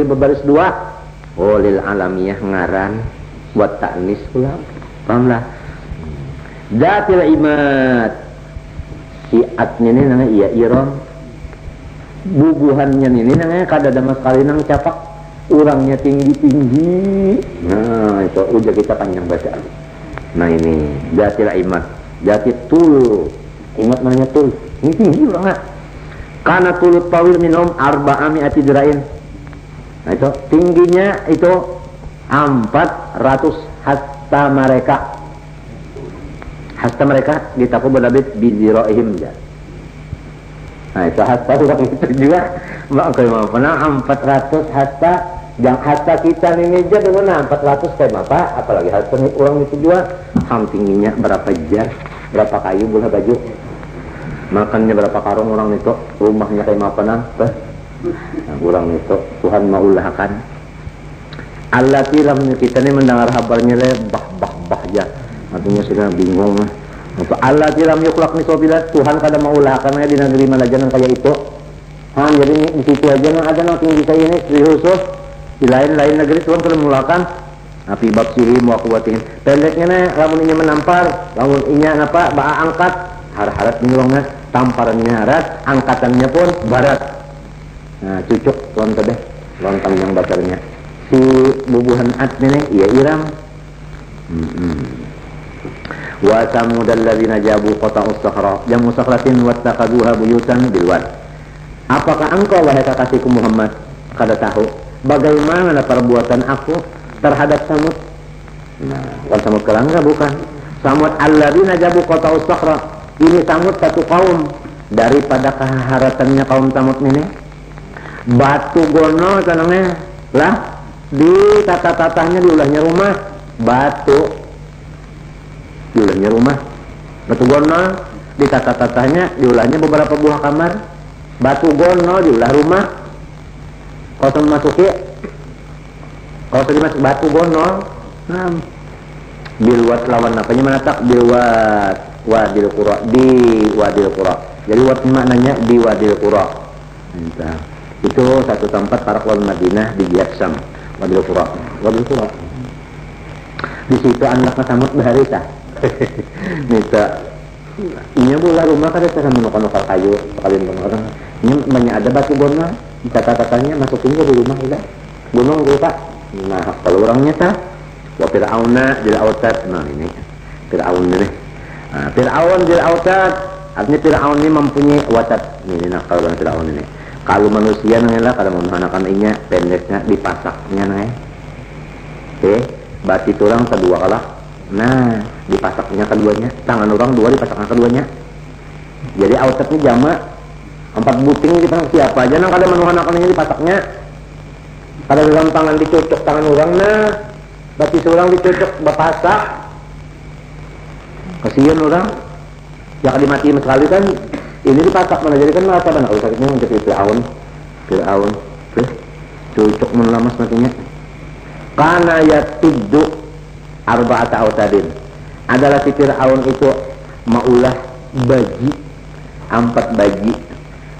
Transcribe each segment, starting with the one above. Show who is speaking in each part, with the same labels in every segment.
Speaker 1: berbaris dua. Oh lil alamiyah ngaran buat taknis pula. Pahamlah. Datil imad siatnya ini namanya iya iram. Bubuhannya ini namanya kada ada sekali nang capak. Urangnya tinggi-tinggi. Nah itu udah kita panjang baca. Nah ini datil imad. Datil tul. Imad namanya tul. Ini tinggi urangnya. Karena tulut tawil minum arba'ami ati dirain. Nah itu tingginya itu 400 hasta mereka. Hasta mereka ditaku berdabit biziro'ihim ya. Nah itu hasta orang itu juga. Mbak kalau mau pernah 400 hasta. Yang hasta kita ini meja dengan 400 kayak apa? Apalagi hasta nih orang itu juga. Ham tingginya berapa jar, berapa kayu bola baju. Makannya berapa karung orang itu. Rumahnya kayak apa nang? Nah, orang itu Tuhan maulahkan. Allah tilam kita ini mendengar kabarnya bah ya. Artinya sudah bingung. Untuk Allah tilam yuklak nisobilat Tuhan kada maulahkan di negeri mana jangan kayak itu. Jadi di situ aja nang ada nang tinggi kayak ini Sri Yusuf. Di lain-lain negeri Tuhan kada maulahkan. Api bab sihim wa kuwatin. Pendeknya nih lamun inya menampar, lamun inya apa baa angkat harap-harap nyolongnya tamparannya harat, angkatannya pun barat. Nah cucuk tuan teh lontang yang bacarnya si bubuhan atne iya iram. Wa samudal ladzina jabu qata'us sakhra jamu sakhratin wattaqaduha buyutan bilwad. Apakah engkau wahai kekasihku Muhammad kada tahu bagaimana perbuatan aku terhadap Samud? Nah, bukan Samud kelangga bukan. Samud alladzina jabu qata'us sakhra. Ini Samud satu kaum daripada keharatannya kaum Samud ini. Batu gono tanangnya lah di tata-tatanya diulahnya rumah batu diulahnya rumah batu gono di tata-tatanya diulahnya beberapa buah kamar batu gono diulah rumah kalau masuki kalau dimasuk batu gono nah bilwat lawan apanya menatak bilwat wadil qura di wadil qura jadi wat maknanya di wadil qura entah itu satu tempat para wal Madinah di Yaksam Wadil Qura. Di situ anaknya Samud berharita. Nita inya bola rumah kada cara menukar-nukar kayu sekalian orang. Ini banyak ada batu gona kata-katanya masukin ke di rumah udah. Gunung kita. Nah, kalau orangnya tah wa fir'auna dil autad. Nah, ini Fir'aun ini. Nah, Fir'aun dil autad artinya Fir'aun ini mempunyai watat. Ini nakal orang Fir'aun ini. Kalau manusia nangelah kada menahan inya pendeknya dipasaknya nang bati orang kedua kalah. Nah, dipasaknya keduanya, tangan orang dua dipasaknya keduanya. Jadi autatnya jama 4 buting kita siapa aja nang kada menahan inya dipasaknya. Kada dalam tangan dicocok tangan orang nah, bati orang dicocok bapasak. Kasihan orang. Ya kada mati sekali kan. Ini dipasak mana jadi kan merasa mana kalau sakitnya menjadi Fir'aun cucuk menlamas matinya karena ya tiduk arba'ata autadin adalah si Fir'aun itu maulah baji 4 baji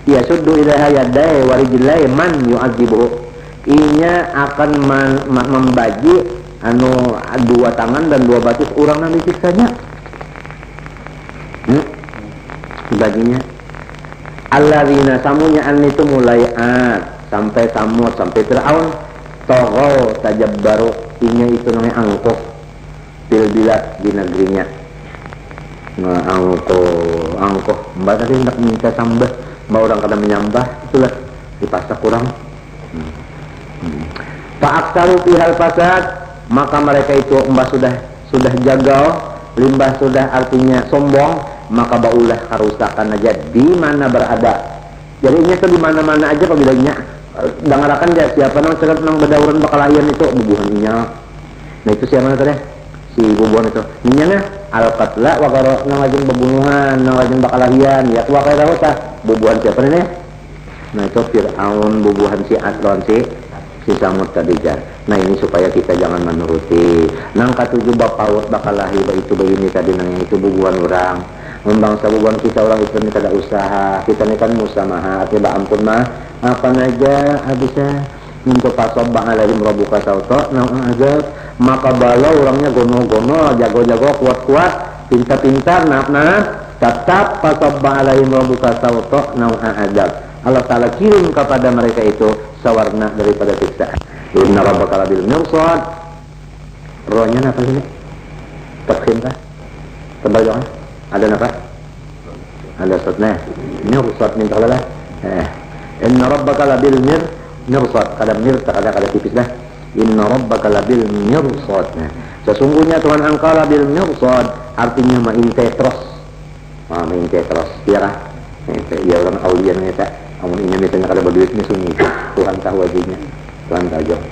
Speaker 1: ya suddu ilaha yadai warijilai man yu'adzibu inya akan membaji anu 2 tangan dan 2 batus orang nanti siksanya baginya alladzina samunya an itu mulai sampai Samud sampai Fir'aun togol tajabbaru inya itu namanya angkuh bilbilat di negerinya. Nah angkuh mbak tadi hendak minta sambah mbak orang kada menyambah itulah dipasak kurang fa'aktaru pihal fasad maka mereka itu mbak sudah jagal limbah sudah artinya sombong maka baulah kerusakan aja di mana berada. Jadi ini tuh di mana-mana aja apabila nya dengarakan dia siapa nang cekat nang bedauran bakalayan itu bubuhannya. Nah itu siapa tadi? Si bubuhan itu. Nya al-qatla wa qara nang lajeng pembunuhan, nang lajeng bakalayan ya wa qara ta bubuhan siapa ini? Nah itu Fir'aun bubuhan si Atron si Samud tadi jar. Nah ini supaya kita jangan menuruti. Nang katujuh bapaut bakalahi itu begini tadi nang itu bubuhan orang. Membangsa bubuhan kita orang itu kada usaha kita ini kan musamaha artinya ampun mah apa aja bisa Untuk pasobba alaihim rabbuka sauta azab, maka bala orangnya gono-gono, jago-jago, kuat-kuat, pintar-pintar, naap-naap, tetap pasobba alaihim rabbuka sauta azab. Allah Ta'ala kirim kepada mereka itu sawarna daripada siksaan. Inna rabbaka labil mirsad. Rohnya apa ini? Tafkhim kah? Kembali doa. Ada apa? Ada satna. Mirsad min ta'ala. Inna rabbaka labil mirsad. Kada tipis dah. Inna rabbaka labil mirsad. Sesungguhnya Tuhan engkau labil mirsad, artinya maintetros. Maintetros. Iya kah? Ya orang aulia neta. Amun ini misalnya kada berduitnya sunyi. Tuhan tahu wajibnya. Tuhan tahu jauh.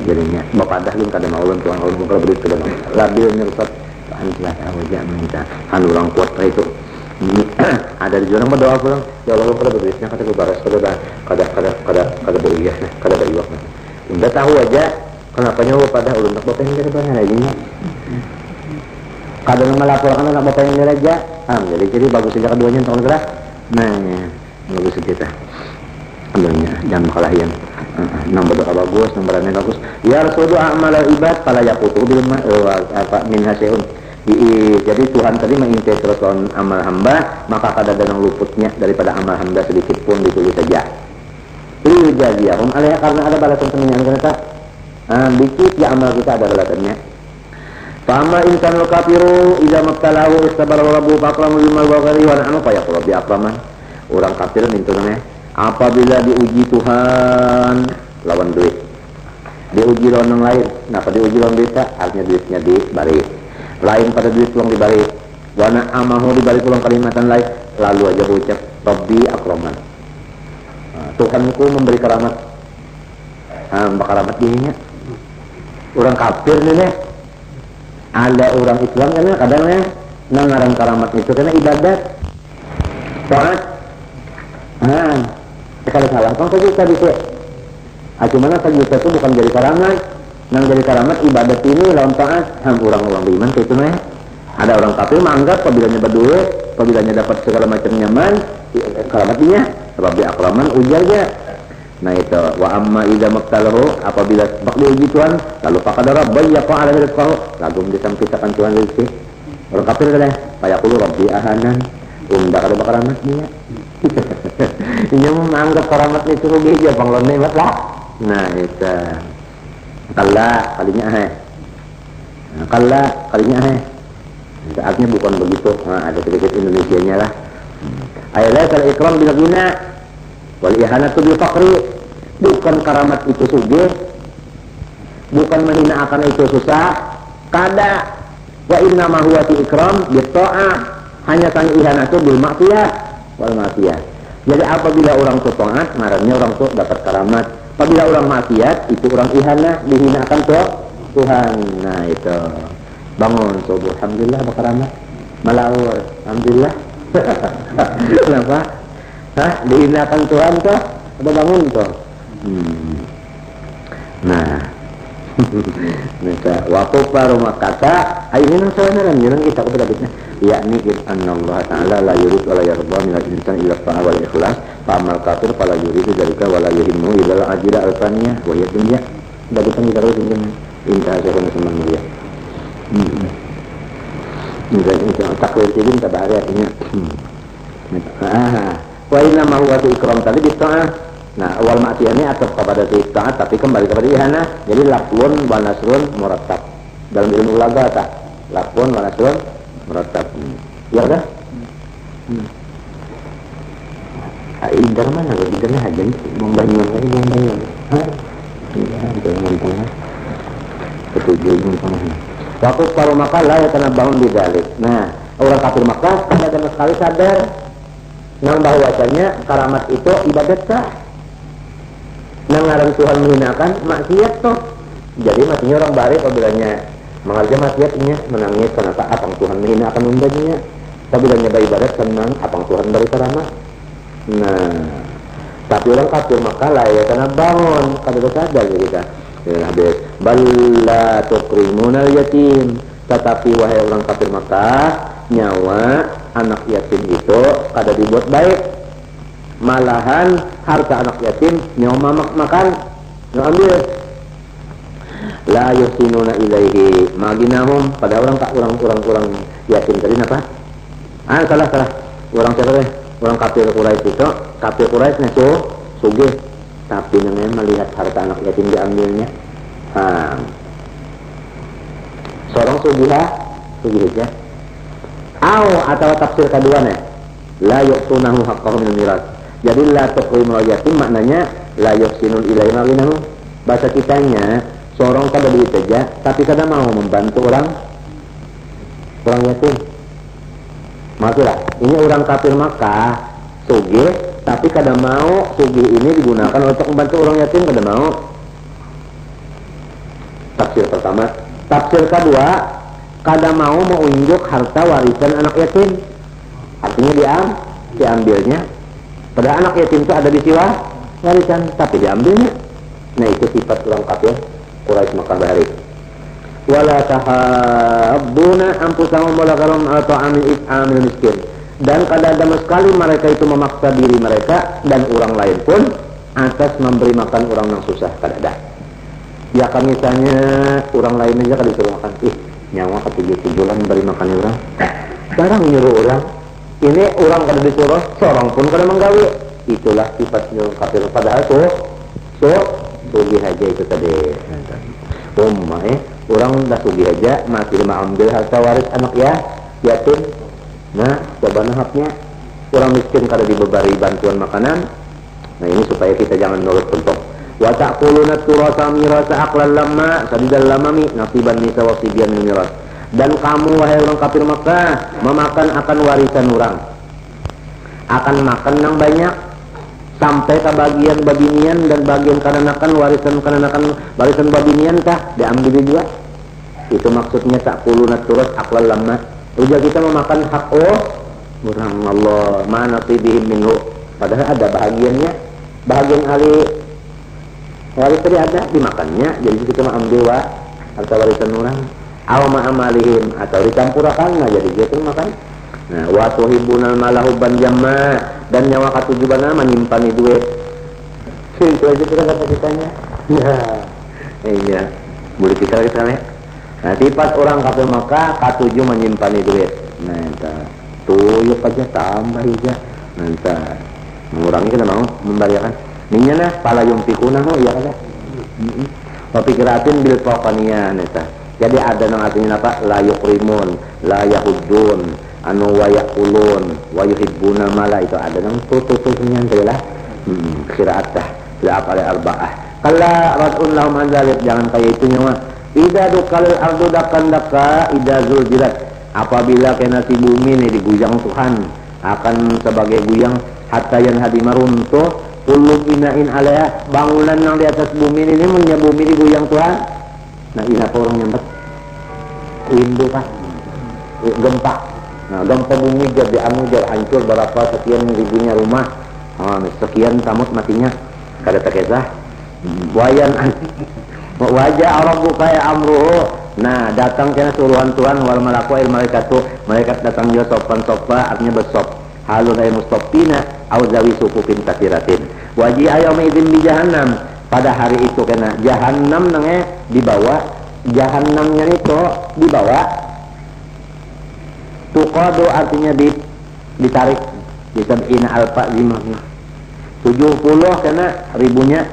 Speaker 1: Jadinya bapak dah lun kada maulun Tuhan kalau kalau berduit kada mau. Labil mirsad. Tuhan telah tahu wajib minta. Kan orang kuat itu. Ada di orang berdoa pulang. Ya Allah kada berduitnya kada kebaras kada beriah kada beriwak. Udah tahu aja kenapa nyawa pada ulun tak bapak yang kada banyak lagi. Kada melaporkan anak bapak yang diraja. Jadi bagus saja keduanya tahun gerak. Nah, bagus kita. Alhamdulillah jangan kalahian. Nang berdoa bagus, nang beranai bagus. Ya Rasulullah amal ibad pala yaqutu bil min hasyun. Jadi Tuhan tadi mengintegrasikan amal hamba, maka kada ada yang luputnya daripada amal hamba sedikit pun ditulis saja. Ini jaziyahum alaiha karena ada balasan penilaian kita. Dikit ya amal kita ada balasannya. Fama insanul kafiru idza mabtalahu istabara rabbuhu faqramu limal waghari wa na'ama fa yaqulu bi akraman. Orang kafir mintune apabila diuji Tuhan lawan duit. Diuji lawan yang lain. Kenapa diuji lawan duit? Artinya duitnya dibalik. Lain pada duit pulang dibalik. Wa na'amahu dibalik pulang kalimatan lain. Lalu aja ucap Rabbi akraman. Tuhanku memberi keramat. Keramat dirinya. Orang kafir nih. Ada orang Islam karena kadang-kadang nangaran keramat itu karena ibadat. Taat. Kalau salah kan saja bisa. Cuma saja itu bukan jadi keramat. Nang jadi keramat ibadat ini lawan taat. Orang-orang beriman itu nih. Ada orang kafir menganggap apabila berduit, apabila dapat segala macam nyaman, keramat dia. Rabbi akraman ujarnya. Nah itu wa amma idza maqtalahu apabila bak diuji Tuhan lalu faqadara bayyaqa ala rizqahu lagu disampaikan Tuhan rezeki orang kafir kan fayaqulu rabbi ahanan unda kada keramat dia ini menganggap keramat itu rugi aja panglon nikmat lah nah itu kalinya saatnya bukan begitu ada sedikit Indonesianya lah ayalah kal ikram bil ghina wal ihanatu bil faqri bukan karamat itu sugih bukan menghina akan itu susah kada wa inna ma huwa ikram bi ta'ah hanya sang ihanatu bil maksiyah wal maksiyah jadi apabila orang itu taat marahnya orang itu dapat karamat apabila orang maksiat itu orang ihana dihina akan Tuhan nah itu bangun subuh alhamdulillah berkaramat malaur alhamdulillah kenapa dihinakan Tuhan toh ada bangun toh nah waktu rumah kata ini nang sawaran yang kita kepada bisnya yakni Allah Ta'ala la yurid wa la yarda minal insan illa ta'a wal ikhlas fa'amal kafir fala yuridu dzalika wa la yuhimmu illa al-ajra al-faniyah wa hiya dunya bagi kita terus ini inta asyafana seman mulia ini takwil ini pada hari artinya wa inna ma huwa ikram tadi bita'ah. Nah, awal maksiyah ini atau kepada ta'at tapi kembali kepada ihana. Jadi lafzun wa nasrun murattab. Dalam ilmu balaghah ta. Lafzun wa nasrun murattab. Ya udah? Indar mana? Indarnya aja membangun lagi membangun. Jangan tengah. Ketujuh tengah. Waktu paruh maka lah ya kena bangun di dalik. Nah, orang kafir Makkah tidak sama sekali sadar nang bahwasanya karamat itu ibadat sah. Nang ngaran Tuhan menghinakan maksiat toh. Jadi matinya orang baik apabila mengerja maksiatnya menangis kenapa apang Tuhan menghinakan undangnya. Apabila nyoba ibadat senang apang Tuhan beri karamat. Nah, tapi orang kafir maka lah ya karena bangun kada sadar kita. Habis balla tukrimunal yatim. Tetapi wahai orang kafir maka nyawa anak yatim itu kada dibuat baik. Malahan harta anak yatim nyawa makan. ambil. La yusinuna ilaihi maginahum, pada orang yatim tadi apa? Salah. Orang siapa deh? Orang kafir Quraisy itu, kafir Quraisy nya sugih, tapi namanya melihat harta anak yatim diambilnya. Seorang sugih aja. Atau tafsir keduanya, la yu'tunahu haqqahu min miras. Jadi la tuqrimul yatim maknanya la yusinul ilaihi maginahum. Bahasa kitanya, seorang kada duit saja, tapi kada mau membantu orang yatim. Maksudnya, ini orang kafir Makkah, sugih, tapi kada mau sugih ini digunakan untuk membantu orang yatim, kada mau. Tafsir pertama. Tafsir kedua, kada mau menunjuk harta warisan anak yatim. Artinya diambilnya. Padahal anak yatim itu ada di siwa warisan, tapi diambilnya. Nah itu sifat orang kafir Quraisy Makkah bahari. Wala tahabbuna anfusahum wala karam atau amil miskin. Dan kada ada sekali mereka itu memaksa diri mereka dan orang lain pun atas memberi makan orang yang susah, kada ada. Ya kan misalnya orang lain aja kada disuruh makan. Nyawa ketujuh-tujuhan beri makan orang. Sekarang nyuruh orang. Ini orang kada disuruh, seorang pun kada menggawi. Itulah sifat orang kafir. Padahal sugih aja itu tadi. Orang dah sugih aja masih mengambil harta waris anak yatim. Nah, coba nahapnya orang miskin kada diberi bantuan makanan. Nah ini supaya kita jangan nurut contoh. Wa ta'kuluna turasa mirasa aqlan lamma sadidal lamami nasiban nisa wa sibyan min miras. Dan kamu wahai orang kafir Makkah memakan akan warisan orang. Akan makan yang banyak sampai ke bagian babinian dan bagian karenakan warisan babinian kah diambil juga. Itu maksudnya ta'kuluna turas aqlan lamma. Ujar kita memakan hak orang Allah mana tibihim minhu. Padahal ada bahagiannya, bahagian ahli waris tadi ada dimakannya. Jadi kita mengambil harta warisan orang. Aw ma'amalihim atau dicampurakan, nah jadi kita makan. Nah, wa tuhibunal malahubban jamma, dan nyawa katujuban menyimpan duit. Itu aja kita kata kitanya. Iya. Boleh kita nih. Nah, sifat orang kafir Makkah katujuh menyimpan duit. Nah, tuyuk aja tambah aja. Nanti mengurangi kita mau membayarkan. Ninya nah pala yumfikuna ya kan. Wa pikratin bil faqaniyah neta. Jadi ada nang artinya apa? La yukrimun, la yahuddun, anu wa yaqulun, wa yuhibbuna mala, itu ada nang tututunya adalah qiraat dah. La apa arba'ah. Kalla radun lahum anzalit, jangan kayak itu nyawa. Idza dukal ardu daka idza zulzilat. Apabila kena si bumi ini diguyang Tuhan, akan sebagai guyang hatta yang hadima runtuh kullu inain alaiha, bangunan yang di atas bumi ini punya bumi diguyang Tuhan. Nah ini apa orang nyambat? Windu kan? Gempa. Nah gempa bumi jadi hancur berapa sekian ribunya rumah. Sekian tamut matinya. Kada takesah. Wayan wajah Allah buka ya amruhu. Nah datang kena suruhan Tuhan wal malaku il malaikatu. Malaikat datang juga sopan-sopa artinya besop. Halun ay mustaqina au zawi sukupin kasiratin. Waji ayam idin di jahannam. Pada hari itu kena jahannam nangnya dibawa, jahannamnya itu dibawa. Tuqadu artinya ditarik. Disab'ina alfa 70 kena ribunya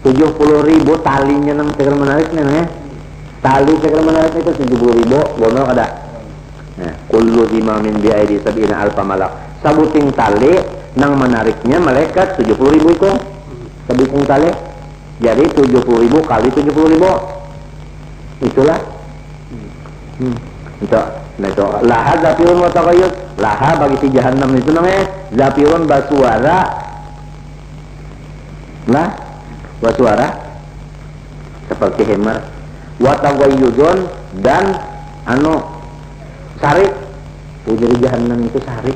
Speaker 1: 70.000 talinya nang segera menarik nangnya. Tali segera menarik itu 70.000 bono ada. Nah, kullu zimamin bi'aidi sab'ina alfa malak. Sabuting tali nang menariknya malaikat 70.000 itu. Sabuting tali. Jadi 70.000 kali 70.000. Itulah. Itu laha zafirun wa taghayyur. Laha bagi si jahannam itu namanya zafirun basuara. Lah, basuara seperti hemar. Wa taghayyudun dan sarik. Jadi jahannam itu sarik.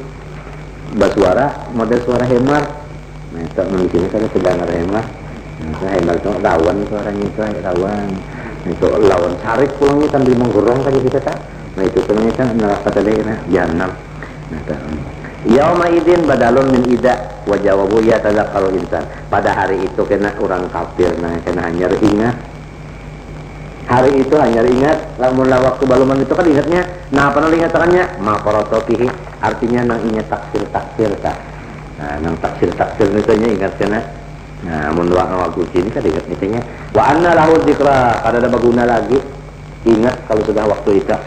Speaker 1: Basuara model suara hemar. Nah, itu di sini kan sedengar hemar. Nah, hemar itu lawan suaranya itu lawan. Itu lawan sarik pulangnya sambil menggorong saja kita tak. Nah itu sebenarnya kan neraka tadi nah jahannam. Nah Yauma idzin badalun min idza wa jawabu ya tadzakkaru insan. Pada hari itu kena orang kafir kena hanya ingat. Hari itu hanya ingat, lamun waktu baluman itu kan ingatnya. Nah, apa nang ingatannya? Ma qaratofihi, artinya nang ingat taksir ta. Nah, nang taksir itu nya ingat kana. Nah, mun waktu ini kan ingat nya. Wa anna lahu dzikra, kada ada baguna lagi. Ingat kalau sudah waktu itu.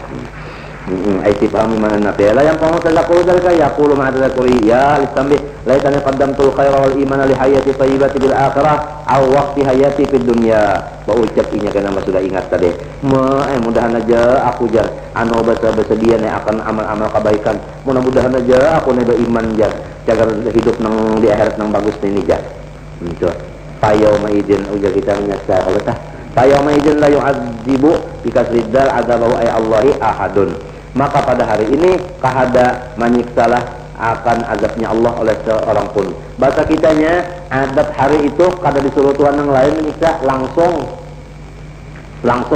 Speaker 1: Aiti paham mana nabi la yang kamu tadakuru dalika yaqulu ma tadakuri ya listambi laitani qaddamtul khaira wal imana li hayati thayyibati bil akhirah aw waqti hayati fid dunya. Ba ucap inya kana sudah ingat tadi mudahan aja aku jar anu bersedia nih akan amal-amal kebaikan, mudah-mudahan aja aku nih beriman jar jaga hidup nang di akhirat nang bagus ini jar itu payauma idin ujar kita menyesal kalau tah payauma idin la yu'adzibu bikasriddal adzabahu ay Allahi ahadun. Maka pada hari ini kahada menyiksalah akan azabnya Allah oleh seorang pun. Bahasa kitanya adab hari itu kada disuruh Tuhan yang lain menyiksa langsung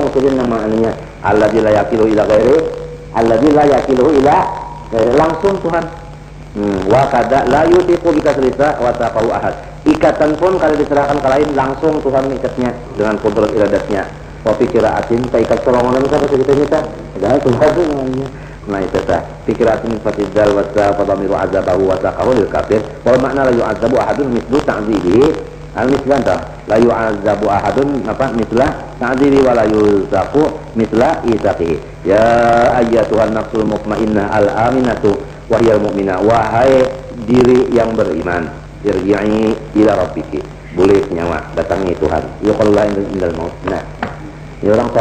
Speaker 1: sudah namanya alladzi la yaqilu ila ghairi alladzi la yaqilu ila langsung Tuhan. Wa kada la yutiqu bikasrisa wa taqau ahad. Ikatan pun kada diserahkan ke lain, langsung Tuhan mengikatnya dengan kudrat iradatnya. Wa fikiraatin taikat solongan apa cerita-cerita ada Tuhan namanya. Nah itu tah fikiratin fatidzal wa tadamiru azabahu wa taqahu lil kafir wal makna la yu'adzabu ahadun mislu ta'dzibihi al-mislan ta la yu'adzabu ahadun apa misla ta'dzibi wa la yuzaqu misla izaqihi. Ya ayyatuhan nafsul mutmainnah al-aminatu wa hiyal mu'minah, wahai diri yang beriman, irji'i ila rabbiki, boleh nyawa datangi Tuhan. Yuqallah indal maut. Nah, ini orang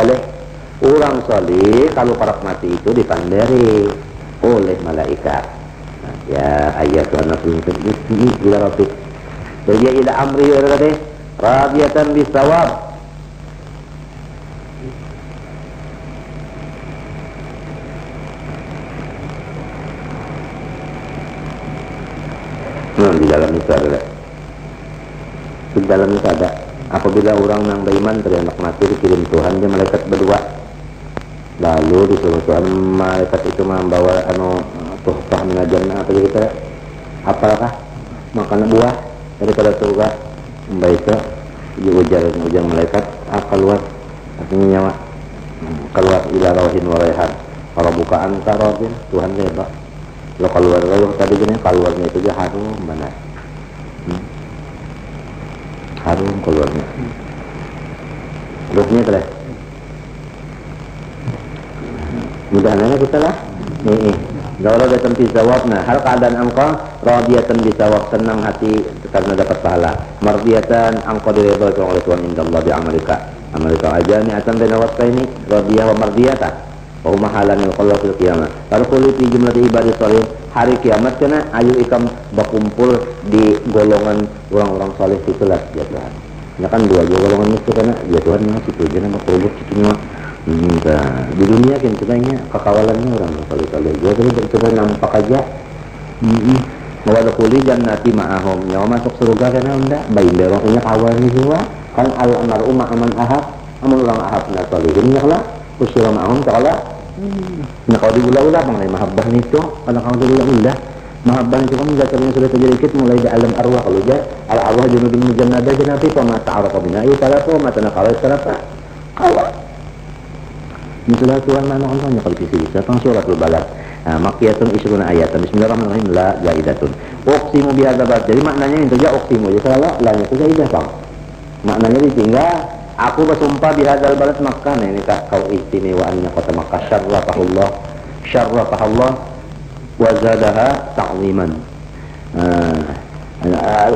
Speaker 1: soleh kalau parak mati itu dipandari oleh malaikat. Nah, ya ayyatuhan nafsul mutmainnah ila rabbik, irji'i ila amri radiyatan bisawab. Di dalam itu ada. Di dalam itu ada. Apabila orang yang beriman beranak mati dikirim Tuhan, dia malaikat berdua. Lalu disuruh Tuhan malaikat itu membawa tuhfah minajannah apa gitu. Apakah makan buah daripada surga. Membaca ujar malaikat keluar artinya nyawa keluar ila rawahin wa raihan. Kalau bukaan karobin Tuhan dia lo keluar kalau tadi gini keluarnya itu dia harum mana harum keluarnya ruhnya terus mudah-mudahan kita lah nih kalau datang bisawabna hal keadaan engkau radiyatan bisawab, senang hati karena dapat pahala, mardiyatan engkau diridhoi oleh Tuhan indallah bi amalika aja ni atan baina wasfaini radiyah wa mardiyata wa mahalan al-qallah fil qiyamah. Lalu kulit di jumlah ibadah salih hari kiamat kena ayu ikam berkumpul di golongan orang-orang saleh itulah ya Tuhan. Ya kan dua golongan itu kena ya Tuhan mah situ aja nama produk situ mah. Di dunia kan katanya kekawalannya orang saleh-saleh. Gua tadi coba nampak aja. Bahwa ada kulit jannati ma'ahum. Nyawa masuk surga kena unda bain beroknya kawannya juga. Kan al-maru ma'aman ahab. Amun orang ahab na salihin ya lah. Usyara ma'ahum ta'ala. Nah kalau diulah-ulah mengenai mahabbah itu, kalau kamu diulah-ulah mahabbah itu kan dasarnya sudah terjadi mulai di alam arwah. Kalau dia al-arwah junudun mujannada jannati fama ta'arafa bina'i talafa wa mata naqala istarafa kawa ini sudah Tuhan mana-mananya kalau bisa tentang suratul balad. Makiyatun isruna ayatan. Bismillahirrahmanirrahim. La jaidatun uqsimu bihadzal balad. Jadi maknanya itu aja uqsimu ya salah lainnya itu jaidah bang, maknanya ditinggal aku bersumpah bihadzal balad Makkah. Nah ini kau istimewaannya kota Makkah. Syarrafahullah wa zadaha ta'ziman.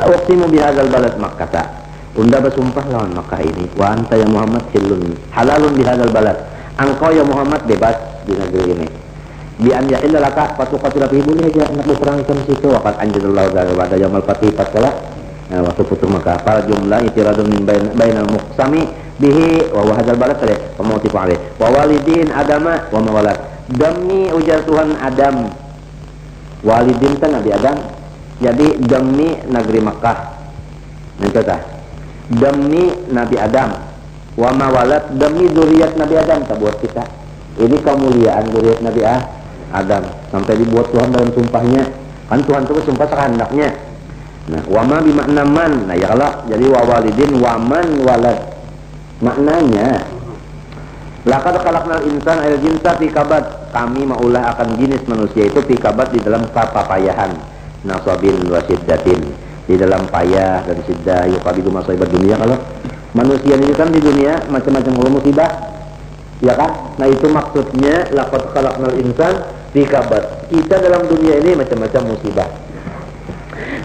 Speaker 1: Uqsimu bihadzal balad Makkah ta. Unda bersumpah lawan Makkah ini. Wa anta ya Muhammad halalun bihadzal balad. Engkau ya Muhammad bebas di negeri ini. Bi an yahilla laka fatuqatil fi boleh aja nak berperang di situ. Waqad anjalallahu pada yaumul fatih tatkala waktu putus Makkah. Para jumlah itiradun min bainal muqsami bihi wa hadzal balad tadi pemautif alih wa walidin adama wa mawalad. Demi ujar Tuhan Adam, walidin kan Nabi Adam, jadi demi negeri Makkah. Nanti tah demi Nabi Adam wa mawalad, demi zuriat Nabi Adam tak buat kita. Ini kemuliaan zuriat Nabi Adam sampai dibuat Tuhan dalam sumpahnya Kan Tuhan itu sumpah sekehendaknya. Nah, wama bimakna man. Nah, ya kalau jadi wawalidin waman walad. Maknanya laqad khalaqnal insana al jinsa fi kabad. Kami maulah akan jenis manusia itu fi kabad di dalam kepayahan. Nasabin wa syiddatin. Di dalam payah dan syiddah yuqabidu masaibad dunia. Kalau manusia ini kan di dunia macam-macam musibah. Ya kan? Nah, itu maksudnya laqad khalaqnal insana fi kabad. Kita dalam dunia ini macam-macam musibah.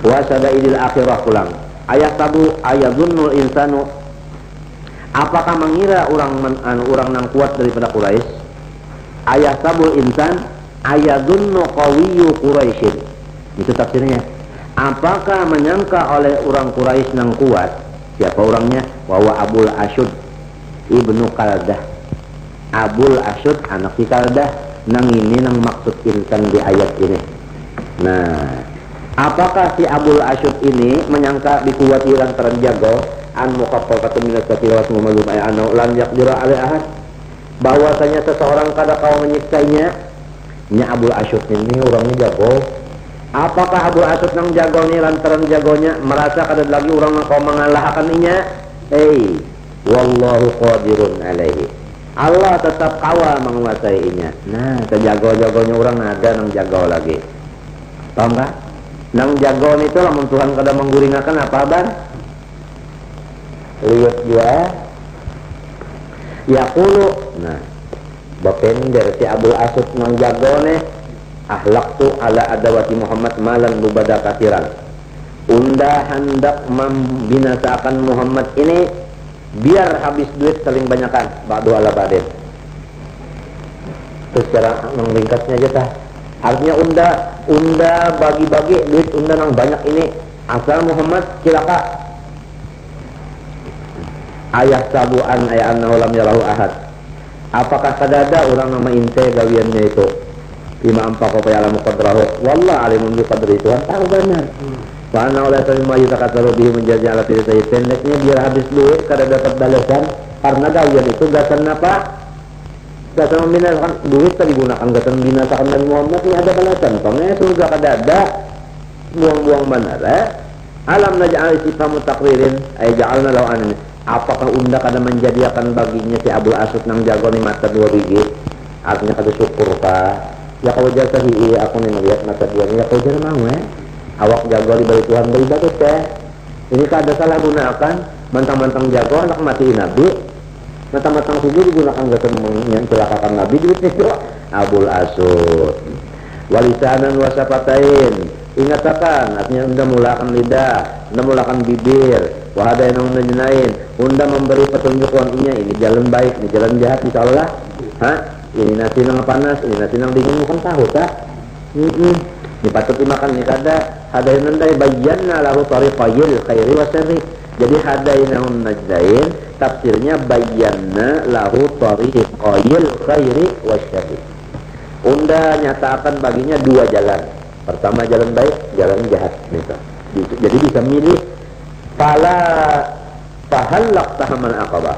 Speaker 1: Wa sadaidil akhirah pulang. Ayadzunnul insanu, apakah mengira orang nang kuat daripada Quraisy? Ayasabul insan ayadzunnu qawiyyu Quraisyin. Itu tafsirnya. Apakah menyangka oleh orang Quraisy nang kuat? Siapa orangnya? Wa Abul Asyud ibnu Kaldah. Abul Asyud anak si Kaldah. Nang ini nang maksud insan di ayat ini. Nah, apakah si Abul Asyud ini menyangka dikuati lantaran jago an muqaffafatu minas sakira wa summa ay'anu lam yaqdiru alai ahad, bahwasanya seseorang kada kau menyiksainya? Nya Abul Asyud ini orangnya jago. Apakah Abul Asyud nang jago ni lantaran jagonya merasa kada lagi orang kau mengalahkan inya? Wallahu qadirun alaihi. Allah tetap kawal menguasainya. Nah, sejago-jagonya orang ada nang jago lagi. Paham tak? Nang jago itu lamun Tuhan kada mengguringakan apa ban? Lihat dia. Yaqulu. Nah, bapender si Abul Asyud nang jago ne ahlaqtu ala adawati Muhammad malan lubada kasiran. Unda hendak membinasakan Muhammad ini biar habis duit saling banyakan ba'du ala ba'din. Terus secara ringkasnya aja tah. Artinya unda bagi-bagi duit unda nang banyak ini asal Muhammad cilaka. Ayah sabuan ayah annahu lam yarahu ahad. Apakah kadada orang nama inte gawiannya itu? Bima ampaqo fa ya'lamu qadrahu. Wallahu alimun bi qadri, Tuhan tahu benar. Wa anna la ta'lamu yataqatalu bihi menjazi ala fi'ati pendeknya biar habis duit kada dapat balasan karena gawian itu gasan apa? Gasan membinasakan duit tadi digunakan gasan membinasakan Nabi Muhammad ini ada balasan. Pokoknya surga kada ada buang-buang benar. Alam naj'al istifamu taqririn ay ja'alna lahu anan. Apakah unda kada menjadikan baginya si Abul Asyud nang jago ni mata dua biji? Artinya kada syukur ka. Ya kalau jasa aku nih melihat mata dua ni ya kau jangan mau awak jago di balik Tuhan beribadah teh. Ini kada salah gunakan mentang-mentang jago anak mati Nabi, mentang-mentang sujud digunakan gasan mencelakakan Nabi duit itu Abul Asyud. Walisanan wasapatain, ingat akan artinya unda mulakan lidah, unda mulakan bibir, wahada yang menjenain, unda memberi petunjuk wanginya ini jalan baik, ini jalan jahat insyaallah. Ini nasi nang panas, ini nasi nang dingin bukan tahu tak? Ini patut dimakan ni kada hadain nandai bayyana lahu tariqayil khairi wa syarri. Jadi hadainahum najdain tafsirnya bayyana lahu tariqayil khairi wa syarri. Unda nyatakan baginya dua jalan. Pertama jalan baik, jalan jahat gitu. Jadi bisa milih pala pahallaq tahamal aqabah.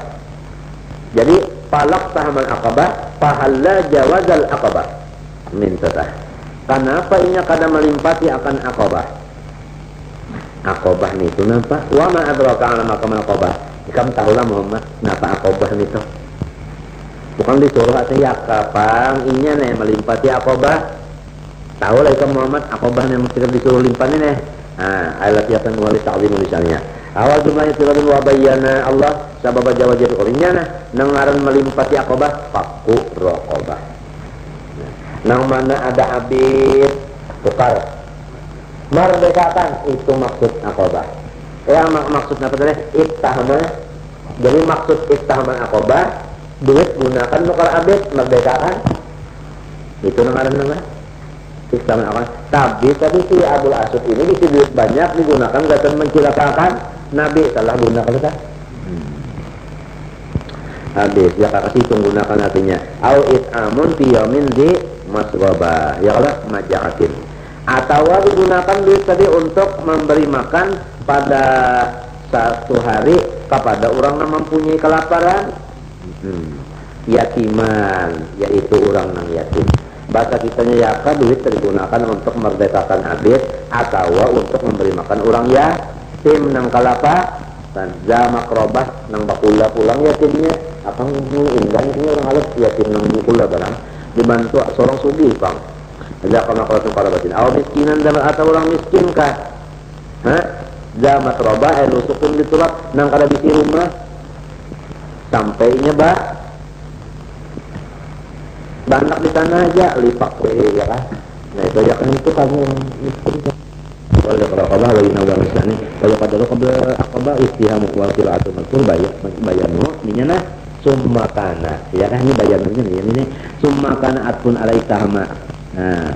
Speaker 1: Jadi palak tahamal aqabah pahalla jawazal aqabah. Minta tah. Kenapa inya kada melimpati akan Aqabah? Aqabah itu napa? Wa ma adraka ala maqam Aqabah. Ikam tahulah Muhammad napa Aqabah itu? Bukan disuruh atuh ya kapang inya nih melimpati Aqabah. Tahulah ikam Muhammad Aqabah yang mesti disuruh limpani nih. Alat yasan wali ta'zim misalnya. Awal jumlahnya turun wa bayyana Allah sabab jawazir urinya nang ngaran melimpati Aqabah fakku raqabah. Nang mana ada abid tukar merdekakan itu maksud Aqabah. Maksud apa tadi? Iktahama. Jadi maksud iktahama Aqabah duit gunakan tukar abid merdekakan. Itu nama iktahama Aqabah. Tapi si Abul Asyud ini disi duit banyak digunakan gak mencilakakan Nabi salah gunakan kan? Habis ya kasih hitung gunakan artinya au it'amun fi yaumin di masroba ya Allah majaatin atau digunakan duit tadi untuk memberi makan pada satu hari kepada orang yang mempunyai kelaparan. Yatiman yaitu orang yang yatim. bahasa kitanya yaka, duit digunakan untuk merdekakan abid atau untuk memberi makan orang yatim nang kalapa dan jama kerobah nang bakula pulang yatimnya apa indah ini orang halus yatim nang bakula barang dibantu seorang sugih bang aja karena kalau tukar batin awal miskinan dan atau orang miskin kah jama kerobah lusukun ditulak nang kada bisi rumah sampainya banyak di sana aja lipak ya kan. Nah itu aja kan itu kamu miskin. Kalau kerobah lagi nawar misalnya kalau pada lo akabah istihamu kuatil atau makur bayanu ninya nah summa kana ya kan ini bayanunya nih ini summa kana atpun alaikahma. Nah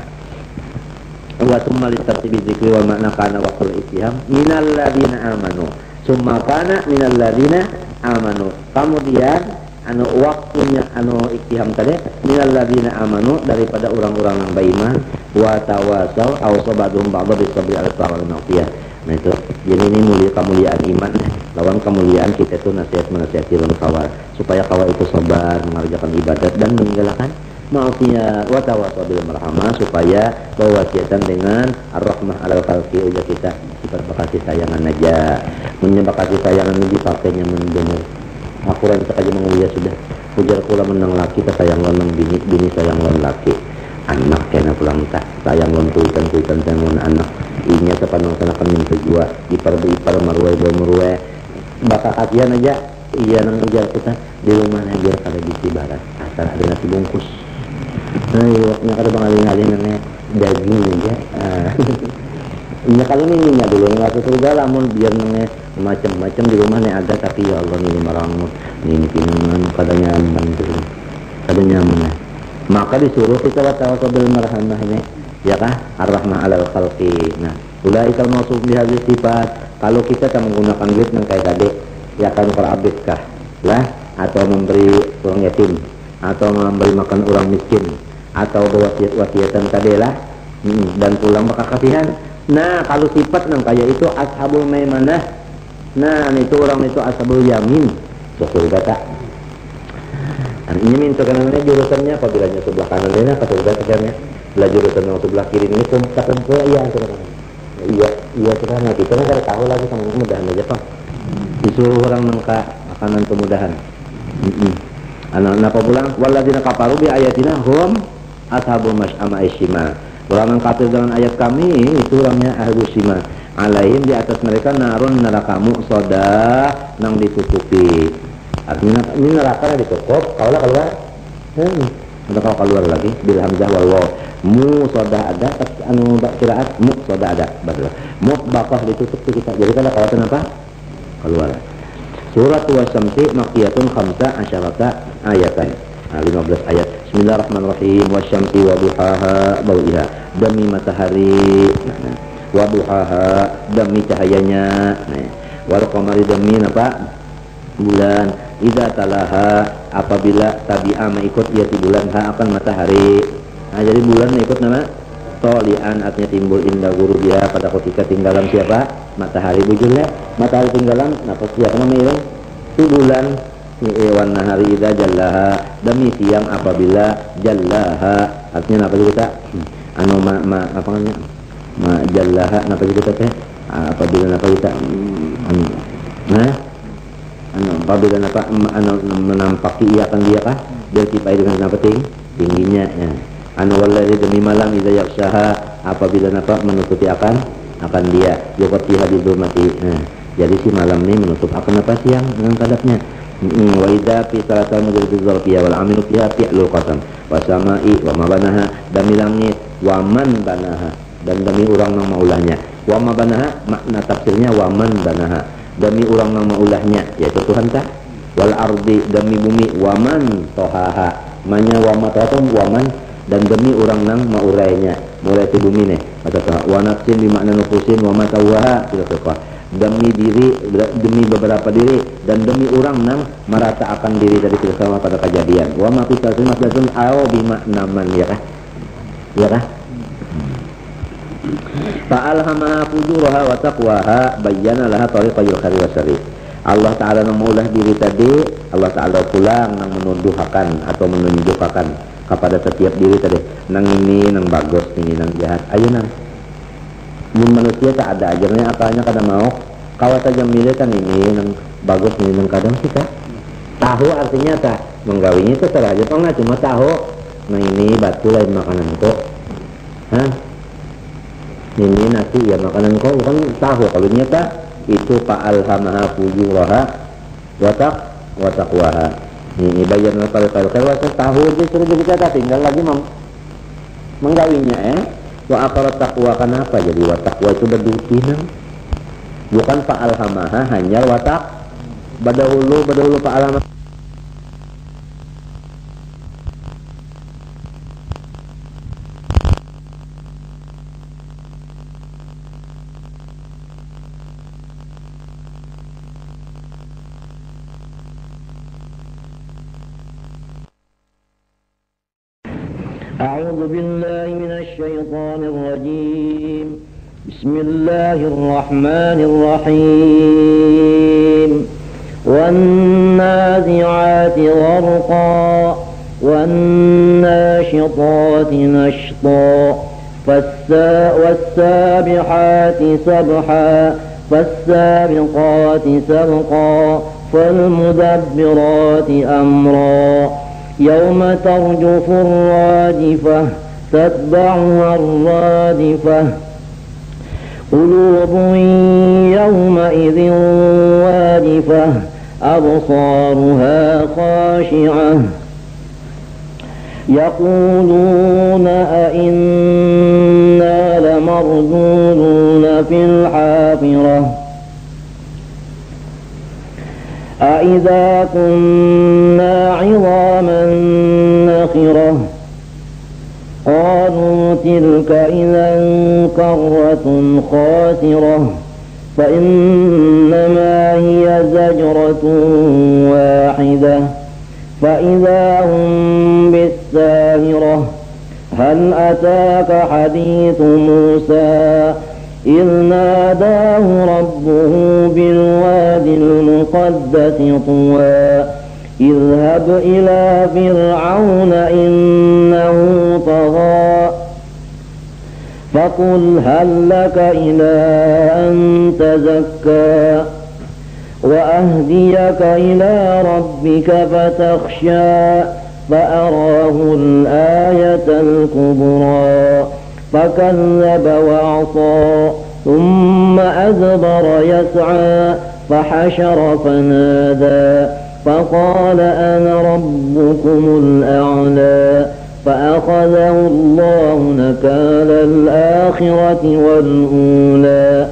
Speaker 1: wa summa litartibi dzikri wa makna kana waqtul istiham minal ladina amanu summa kana minal ladina amanu kemudian waktunya iktiham tadi minal ladina amanu daripada orang-orang yang beriman wa tawasau aw sabadhum ba'dha bisabri ala tawal ma'fiyah. Nah itu jadi ini mulia kemuliaan iman lawan kemuliaan kita itu menasihati orang kawal supaya kawal itu sabar mengerjakan ibadat dan meninggalkan ma'fiyah wa tawasau bil marhamah supaya berwasiatan dengan ar-rahmah ala khalqi uja kita sifat bakasi sayangan aja menyebab kasih sayangan ini dipakainya mendengar akuran kita aja mengulia sudah ujar kula menang laki tak sayang lonang bini sayang lon laki anak kena pulang tak sayang lon kuitan sayang lon anak inya sepanang sana kami jua ipar marwai dua marwai bakal kasihan aja iya nang ujar kita di rumah aja kada bisi barat asal ada nasi bungkus nah waktunya kada bangalin-alin nangnya daging aja ini kali ini dulu nggak surga lamun biar nangnya macam-macam di rumah nih ada tapi ya Allah ini marangut ini pinangan kada nyaman maka disuruh kita tawassul bil marhamah ini ya kah ar-rahmah alal khalqi. Nah ulaika al-mawsuf bi hadhihi sifat kalau kita tak menggunakan duit nang kayak tadi ya kan kalau abid kah lah atau memberi orang yatim atau memberi makan orang miskin atau wasiatan tadi lah dan pulang bakal kasihan. Nah kalau sifat nang kayak itu ashabul maimanah. Nah itu orang itu ashabul yamin surga tak. Ini minta kanannya jurusannya apabila sebelah kanannya ke surga sebenarnya. Belah jurusan yang sebelah kiri ini kumpul iya surga. Iya sekarang kita kan tahu lagi sama kemudahan aja Pak. Disuruh orang nangka makanan kemudahan. Anak apa pulang walladzina kafaru bi ayatina hum ashabul masy'ama isyima. Orang yang kafir dengan ayat kami itu orangnya ahlus syima. Alaihim di atas mereka narun neraka muqsadah nang ditutupi. Artinya ini neraka ditutup kalau keluar kalau keluar lagi bil hamzah wal waw muqsadah ada anu qiraat muqsadah ada betul muqbaqah ditutup kita jadi kalau kenapa keluar. Surat Wasyamsi makkiyatun 15 ayatan 15 ayat. Bismillahirrahmanirrahim wasyamsi wa duhaha bawiha demi matahari waduhaha demi cahayanya wal qamari demi apa bulan idza talaha apabila tabi'a mengikut ia ti bulan ha akan matahari. Nah jadi bulan ikut nama tolian artinya timbul indah guru dia pada ketika tinggalan siapa matahari bujurnya matahari tinggalan napa siapa namanya itu bulan wan nahari idza jallaha demi siang apabila jallaha artinya apa kita anu apa namanya jallaha napa kita teh apabila napa kita apabila napa menampaki ia akan dia kah dia tipai dengan napa tingginya ya. Anu wallahi demi malam idza yakshaha apabila napa menutupi akan dia yuqati hadidul mati. Jadi si malam ini menutup akan apa siang dengan kadapnya. Wa idza fi salatal maghrib dzarfiyah wal amilu fiha fi'lul qasam wa sama'i wa ma banaha demi langit wa man banaha dan demi orang nang maulahnya wa ma banaha makna tafsirnya wa man banaha demi orang nang maulahnya yaitu Tuhan kah wal ardi demi bumi wa man tohaha manya wa ma tohatum wa man dan demi orang nang maurainya mulai itu bumi nih kata wa nafsin bi makna nufusin wa ma tawaha tidak demi diri demi beberapa diri dan demi orang nang meratakan diri dari keselamatan pada kejadian wa ma fi tasmatun au bi makna man ya kah fa'alhamaha fujuraha wa taqwaha bayyana laha tariqal khairi wasari. Allah Ta'ala maulah diri tadi Allah Ta'ala pulang nang menunduhkan atau menunjukkan kepada setiap diri tadi nang ini nang bagus ini nang jahat ayo nang mun manusia tak ada ajarnya apanya kada mau kawat saja milih kan ini nang bagus ini nang kadang kita tahu artinya tak menggawinya itu saja oh nggak cuma tahu nah ini batu lain makanan kok ini nasi ya makanan kok kan tahu kalau nyata itu fa'alhamaha fujuraha wa taqwaha. Ini bayan kalau tahu disuruh kita tinggal lagi menggawinya wa akharat taqwa kenapa jadi wa taqwa itu berdutinang bukan fa'alhamaha hanya wa taq badahulu fa'alhamaha.
Speaker 2: أعوذ بالله من الشيطان الرجيم بسم الله الرحمن الرحيم والنازعات غرقا والناشطات نشطا والسابحات سبحا فالسابقات سبقا فالمدبرات أمرا يوم ترجف الراجفة تتبعها الرادفة قلوب يومئذ واجفة أبصارها خاشعة يقولون أئنا لمردودون في الحافرة أإذا كنا عظاما نخرة قالوا تلك إذا كرة خاسرة فإنما هي زجرة واحدة فإذا هم بالساهرة هل أتاك حديث موسى إذ ناداه ربه بالوادي المقدس طوى اذهب إلى فرعون إنه طغى فقل هل لك إلى أن تزكى وأهديك إلى ربك فتخشى فأراه الآية الكبرى فكذب وعصى ثم أدبر يسعى فحشر فنادى فقال أنا ربكم الأعلى فأخذه الله نكال الآخرة والأولى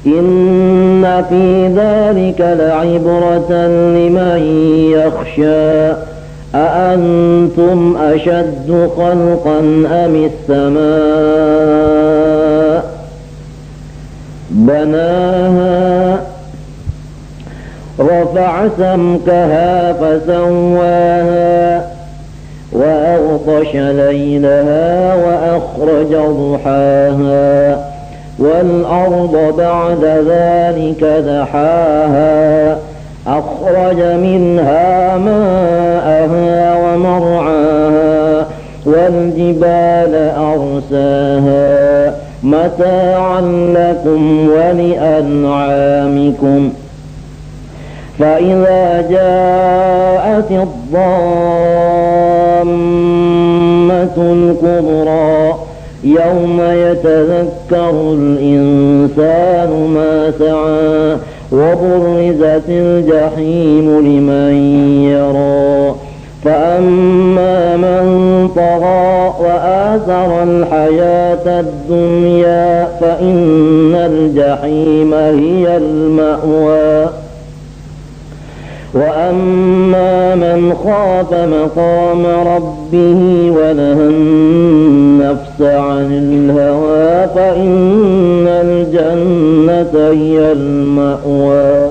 Speaker 2: إن في ذلك لعبرة لمن يخشى أأنتم أشد خلقا أم السماء بناها رفع سمكها فسواها وأغطش ليلها وأخرج ضحاها والأرض بعد ذلك دحاها أخرج منها ماءها ومرعاها والجبال أرساها متاعا لكم ولأنعامكم فإذا جاءت الضامة الكبرى يوم يتذكر الإنسان ما سعى وبرزت الجحيم لمن يرى فأما من طغى وآثر الحياة الدنيا فإن الجحيم هي المأوى وأما من خاف مقام ربه ونهى النفس عن الهوى فإن الجنة هي المأوى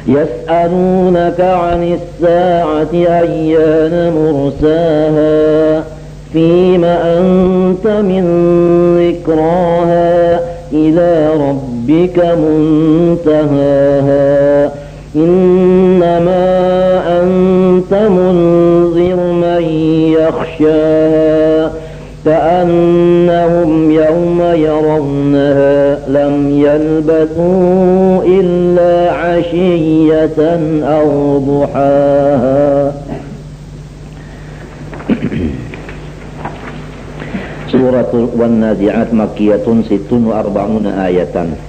Speaker 2: يسألونك عن الساعة أيان مرساها فيم أنت من ذكراها إلى ربك منتهاها إنما أنت عشية أو ضحاها. Suratul Wan-Nazi'at Makkiyatun 46 ayatan.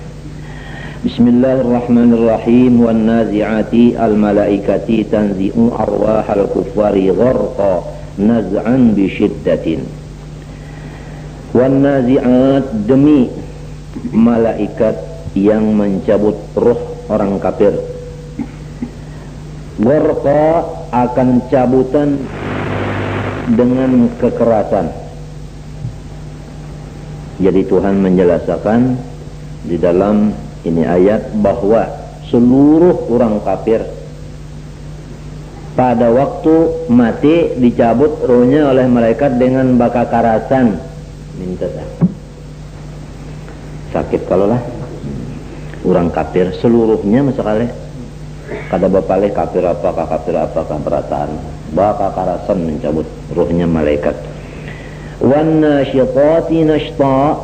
Speaker 2: Bismillahirrahmanirrahim. Wan-Nazi'ati al-malaikati tanzi'u arwahal kuffari gharqa naz'an bisyiddatin. Wan-Nazi'at, demi malaikat yang mencabut roh orang kafir. Gharqa, akan cabutan dengan kekerasan. Jadi Tuhan menjelaskan di dalam ini ayat bahwa seluruh orang kafir pada waktu mati dicabut rohnya oleh malaikat dengan bakakarasan. Minta sakit kalau lah orang kafir seluruhnya misalnya kada bapaleh kafir apakah perasaan bakakarasan mencabut rohnya malaikat. Wan-nasyitati nashta,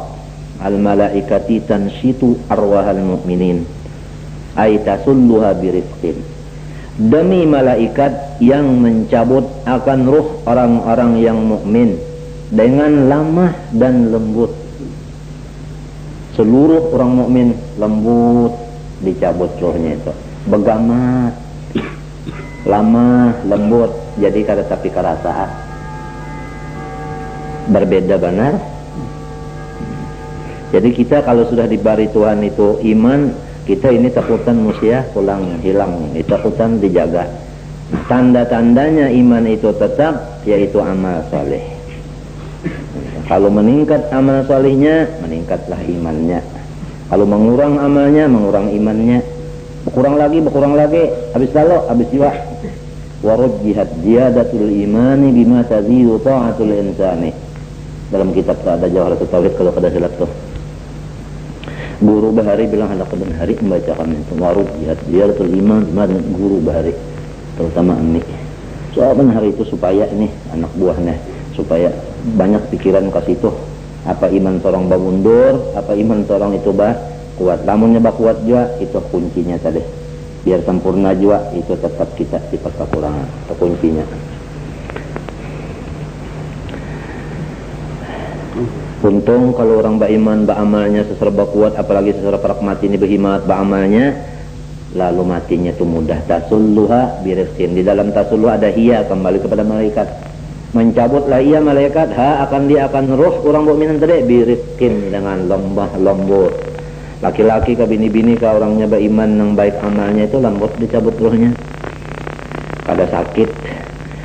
Speaker 2: al-malaikati tanshitu arwahal mu'minin ay tasulluha birifqin. Demi malaikat yang mencabut akan ruh orang-orang yang mukmin dengan lamah dan lembut. Seluruh orang mukmin lembut dicabut rohnya itu. Begamat, lamah, lembut. Jadi kada tapi kerasaan. Berbeda benar. Jadi kita kalau sudah diberi Tuhan itu iman, kita ini takutan musyah pulang hilang, itu takutan dijaga. Tanda-tandanya iman itu tetap yaitu amal soleh. Kalau meningkat amal solehnya, meningkatlah imannya. Kalau mengurang amalnya, mengurang imannya. Berkurang lagi, habis lalu, habis jiwa. Warujjihat ziyadatul imani bima tazidu ta'atul insani. Dalam kitab ada Jawharatul Tauhid kalau kada silap tuh. Guru Bahari bilang hendak kemudian hari membacakan itu warujjihat ziyadatul iman bima guru Bahari terutama Ami. Soalnya hari itu supaya ini anak buahnya supaya banyak pikiran ke situ. Apa iman seorang mundur, apa iman seorang itu kuat. Lamunnya kuat juga itu kuncinya tadi. Biar sempurna juga itu tetap kita sifat kekurangan. Itu kuncinya. Untung kalau orang beriman, beramalnya seserba kuat, apalagi seserba mati ini berhimat beramalnya, lalu matinya itu mudah. Tasulluha birifqin. Di dalam tasulluha ada hiya, kembali kepada malaikat. Mencabutlah ia malaikat, dia akan roh orang mukmin tadi birifqin, dengan lembut. Laki-laki ke bini-bini ke orangnya beriman yang baik amalnya itu lembut dicabut rohnya. Kada sakit.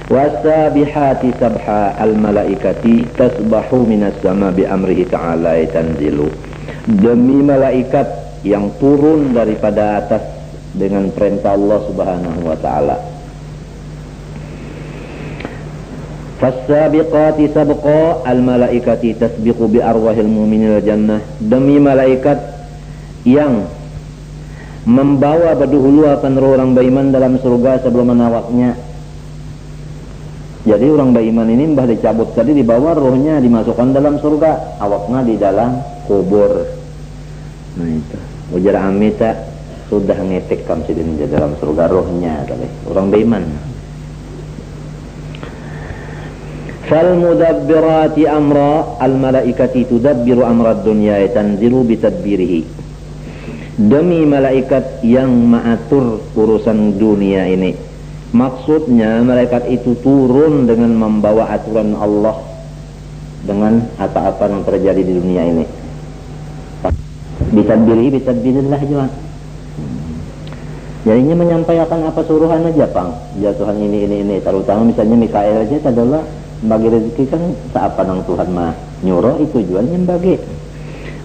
Speaker 2: Wasabihati sabha al-malaikati tasbahu minas sama bi amrihi ta'ala tanzilu. Demi malaikat yang turun daripada atas dengan perintah Allah Subhanahu wa taala. Fasabiqati sabqa al-malaikati tasbiqu bi arwahil mu'minil jannah. Demi malaikat yang membawa berdahuluan roh orang beriman dalam surga sebelum menawaknya. Jadi orang beriman ini mbah dicabut tadi, dibawa rohnya dimasukkan dalam surga, awaknya di dalam kubur. Nah itu ujar Amita sudah ngetik kamsidin di dalam surga rohnya tadi orang beriman. Fal mudabbirati amra, al malaikati tudabbiru amra dunya tanzilu bitadbirihi. Demi malaikat yang mengatur urusan dunia ini. Maksudnya malaikat itu turun dengan membawa aturan Allah dengan apa-apa yang terjadi di dunia ini. Bitadbirillah juga. Jadinya menyampaikan apa suruhan aja, Pang. Jatuhan ini. Terutama misalnya Mikael aja adalah bagi rezeki kan seapa nang Tuhan mah nyuruh itu jualnya bagi.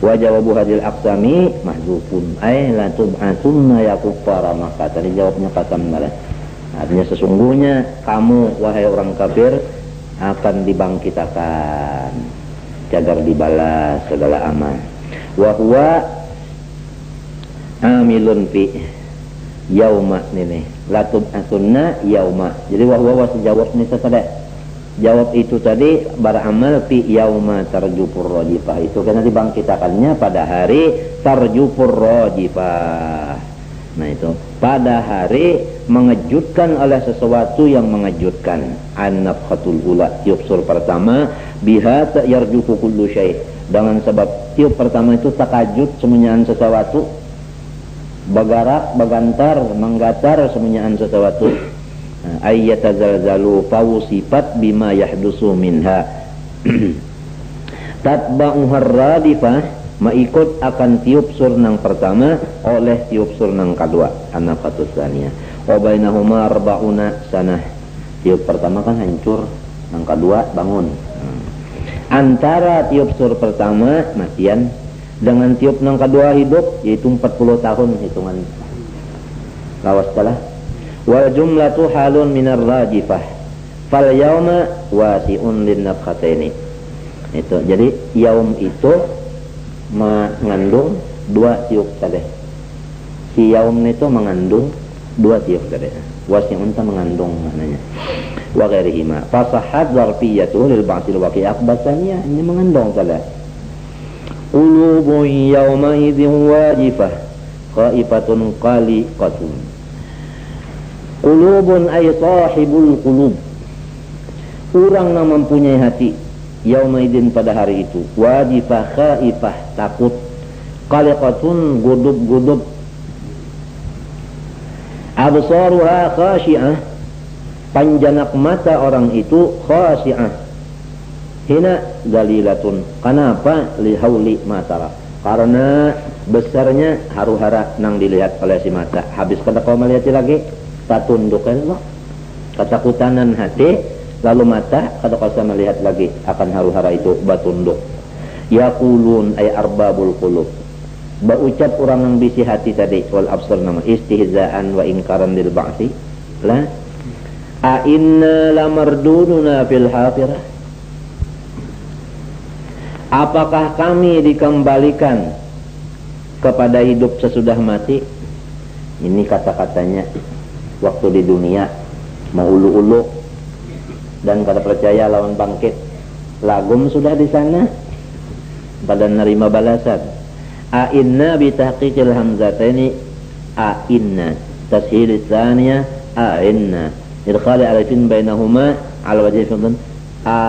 Speaker 2: Wa jawabu hadil aqsami mahdzufun ay la tub'atunna ya kuffara, maka tadi jawabnya kasam malah. Artinya sesungguhnya kamu wahai orang kafir akan dibangkitkan agar dibalas segala amal. Wa huwa amilun fi yauma ini latub asunna yauma. Jadi wa huwa jawab ni tadi. Jawab itu tadi beramal fi yauma tarjupur rajifah. Itu karena dibangkitkannya pada hari tarjupur rajifah. Nah itu pada hari mengejutkan oleh sesuatu yang mengejutkan. An-nafkhatul ula, tiup sur pertama, biha yarjufu kullu syai'. Dengan sebab tiup pertama itu takajud semuanyaan sesuatu, bagarak, bagantar, menggatar semuanyaan sesuatu. Ayyatazalzalu fawsifat bima yahdusu minha. Tatba'uhar radifah, maikut akan tiup sur nang pertama oleh tiup sur nang kedua. An-nafkhatus tsaniyah wa bainahuma arba'una sanah. Tiup pertama kan hancur, nang kedua bangun. Antara tiup sur pertama matian dengan tiup nang kedua hidup, yaitu 40 tahun hitungan. Lawas kalah. Wal jumlatu halun minar rajifah fal yauma wasi'un lin nafkhataini. Itu jadi yaum itu mengandung 2 tiup tadi. Si yaum itu mengandung 2 tiup tadi. Wasi'un ta mengandung maknanya. Wa ghairihima. Fasahat zarfiyatu lil ba'til waqi'ah basanya ini mengandung tadi. Qulubun yawma idzin wajifah khaifatun qaliqatun. Qulubun ay sahibul qulub. Orang yang mempunyai hati yauma idzin pada hari itu wajifah khaifah takut qaliqatun gudub-gudub absaruha khashi'ah panjanak mata orang itu khashi'ah hina dalilatun. Kenapa? Lihauli matara, karena besarnya haru-hara nang dilihat oleh si mata. Habis kada kau melihat lagi tatundukkan lo ketakutanan hati, lalu mata kada kau melihat lagi akan haru-hara itu batunduk. Yaqulun ay arbabul qulub, baucap orang yang bisi hati tadi wal absar nama istihzaan wa ingkaran lil ba'si la a inna lamarduduna fil hafirah. Apakah kami dikembalikan kepada hidup sesudah mati? Ini kata-katanya waktu di dunia mau ulu-ulu dan kada percaya lawan bangkit. Lagum sudah di sana pada nerima balasan. A inna bi tahqiqil hamzataini a inna tashil tsaniyah a inna idkhali alifin bainahuma ala wajhi fi'l a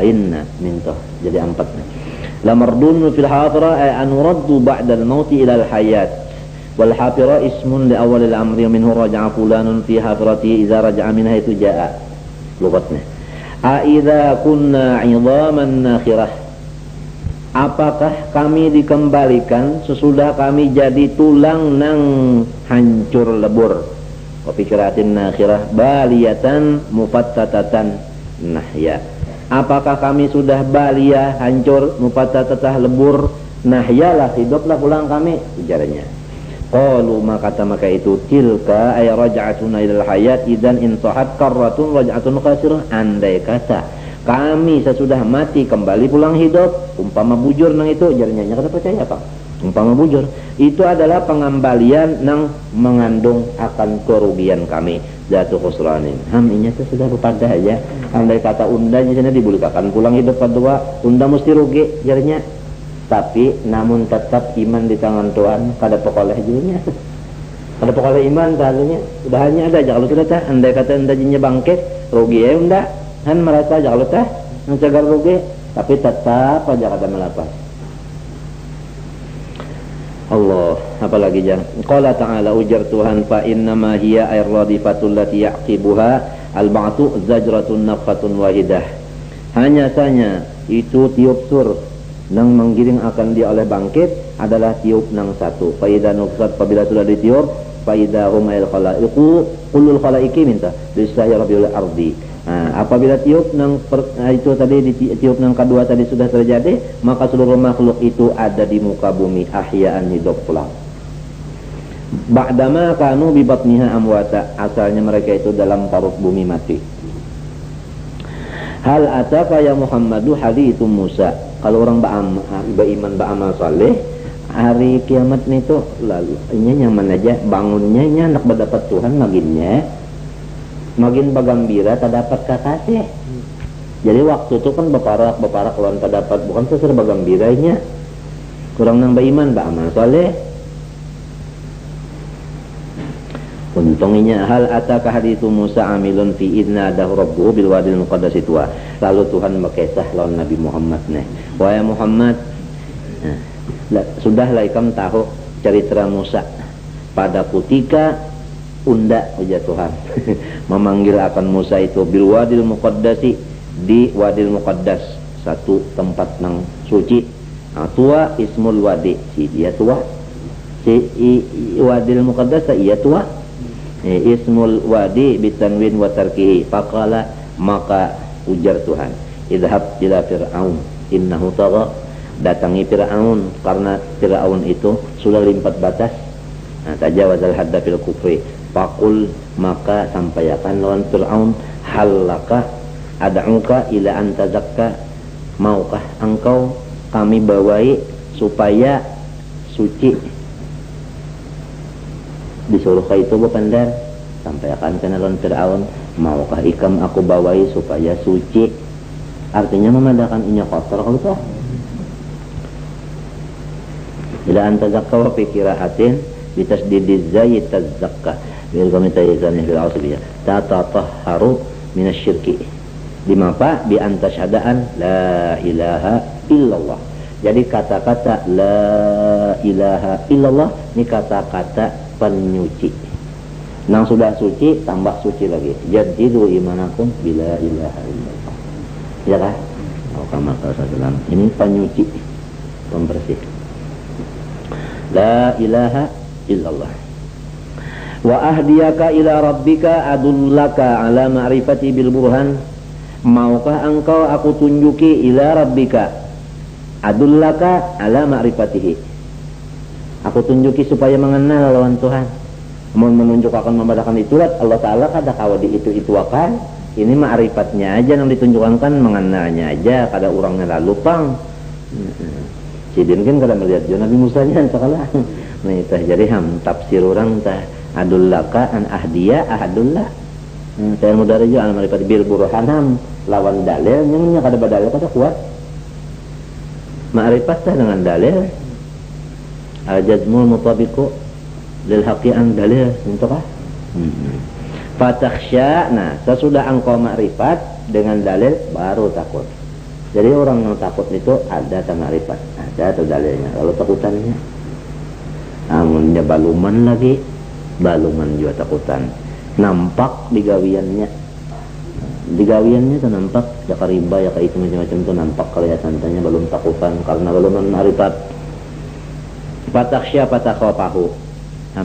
Speaker 2: inna mintoh jadi 4. La mardun fil hafira ay an raddu ba'da al-maut ila al-hayat wal hafira ismun li awal al-amri minhu raja'a fulanun fi hafirati idza raja'a minha itu jaa lugatnya. A idza kunna 'idhaman nakhirah, apakah kami dikembalikan sesudah kami jadi tulang nang hancur lebur. Wa fikratin nakhirah baliyatan mufattatatan. Nah ya, apakah kami sudah balia hancur mufattatah lebur? Nah yalah hiduplah pulang kami ujarnya. Qalu maka itu tilka ay raj'atuna ilal hayat idzan in sahat karratun raj'atun khasirah. Andai kata kami sesudah mati kembali pulang hidup umpama bujur nang itu ujarnya. Kada percaya Pak. Umpama bujur itu adalah pengembalian nang mengandung akan kerugian kami. Jatuh khusranin. Ini itu sudah berpada aja. Andai kata unda di sana dibulikakan pulang hidup kedua, unda mesti rugi jarinya. Tapi namun tetap iman di tangan Tuhan, kada pokoleh jadinya. Kada pokoleh iman tadinya. Udah hanya ada aja kalau sudah tah andai kata unda jinya bangkit, rugi ya unda. Han merasa aja kalau tah mencegar rugi, tapi tetap aja kada melapas. Allah, apalagi jangan. Qala ta'ala ujar Tuhan fa innama hiya ar-radifatul lati yaqibuha al-ba'tu zajratun nafhatun wahidah. Hanya saja itu tiup sur nang menggiring akan dia oleh bangkit adalah tiup nang satu. Fa idza nufsat apabila sudah ditiup fa idza hum al khalaiqu kullul khalaiqi minta bisa'i rabbil ardi. Nah, apabila tiup nang itu tadi tiup nang kedua tadi sudah terjadi, maka seluruh makhluk itu ada di muka bumi ahyaan hidup pulang. Ba'dama kanu bi batniha amwata, asalnya mereka itu dalam parut bumi mati. Hal ataka ya Muhammadu hadithu Musa. Kalau orang beriman beramal saleh, hari kiamat itu lalu ini yang mana aja bangunnya nak berdapat Tuhan magin bagambira tak dapat kakasih. Jadi waktu itu kan beparak lawan tak dapat bukan seser bagambiranya. Kurang nang beriman beramal saleh. Untungnya hal ataka hadithu Musa amilun fi idna adahu rabbuhu bil wadil muqaddas itu. Lalu Tuhan berkisah lawan Nabi Muhammad nih. Wahai Muhammad, sudahlah ikam tahu cerita Musa pada ketika unda ujar Tuhan memanggil akan Musa itu bil wadil muqaddasi di wadil muqaddas, satu tempat nang suci. Tua ismul wadi, si dia tua, si wadil muqaddas ia tua. Ismul wadi bitanwin wa tarkihi. Faqala, maka ujar Tuhan, idhab ila fir'aun innahu tagha, datangi Fir'aun karena Fir'aun itu sudah limpat batas. Tajawazal hadda fil kufri. Faqul, maka sampaikan lawan Fir'aun, halaka ad'uka ila an tazakka, maukah engkau kami bawai supaya suci? Disuruh ke itu bukan dar, sampaikan ke lawan Fir'aun, maukah ikam aku bawai supaya suci? Artinya memadakan inya kotor kalau tuh. Ila an tazakka wa fi qira'atin bitasdidiz zai tazakka bil qamitayzani fil asbiyah tatatahharu minasyirki. Lima pa bi anta syahadaan la ilaha illallah. Jadi kata-kata la ilaha illallah ini kata-kata penyuci. Nang sudah suci tambah suci lagi. Jadidu imanakum bila ilaha illallah. Ya kan? Kama qala ini penyuci, pembersih. La ilaha illallah. Wa ahdiyaka ila rabbika adullaka ala ma'rifati bil burhan. Maukah engkau aku tunjuki ila rabbika adullaka ala ma'rifatihi, aku tunjuki supaya mengenal lawan Tuhan. Mau menunjuk akan membadakan itulah Allah Ta'ala kada kawadi itu akan. Ini ma'rifatnya aja yang ditunjukkan kan, mengenalnya aja kada orangnya lalu pang. Sidin kan kada melihat jo Nabi Musa nya sekala. Nah itu jadi tafsir orang tah adullaka an ahdiya ahadullah. Saya mudari jo al ma'rifat bil burhanam lawan dalil nya kada badalil kada kuat. Ma'rifat dengan dalil al-jazmul mutabiqu lil haqi'an dalil entokah? Fatakhsya, nah sesudah engkau ma'rifat dengan dalil baru takut. Jadi orang yang takut itu ada ma'rifat, ada atau dalilnya. Kalau takutannya amunnya baluman lagi, baluman juga takutan. Nampak digawiannya tuh nampak ya kariba ya kayak itu macam-macam tuh nampak kelihatannya belum takutan karena belum ma'rifat. Fatakhsya fatakhafahu,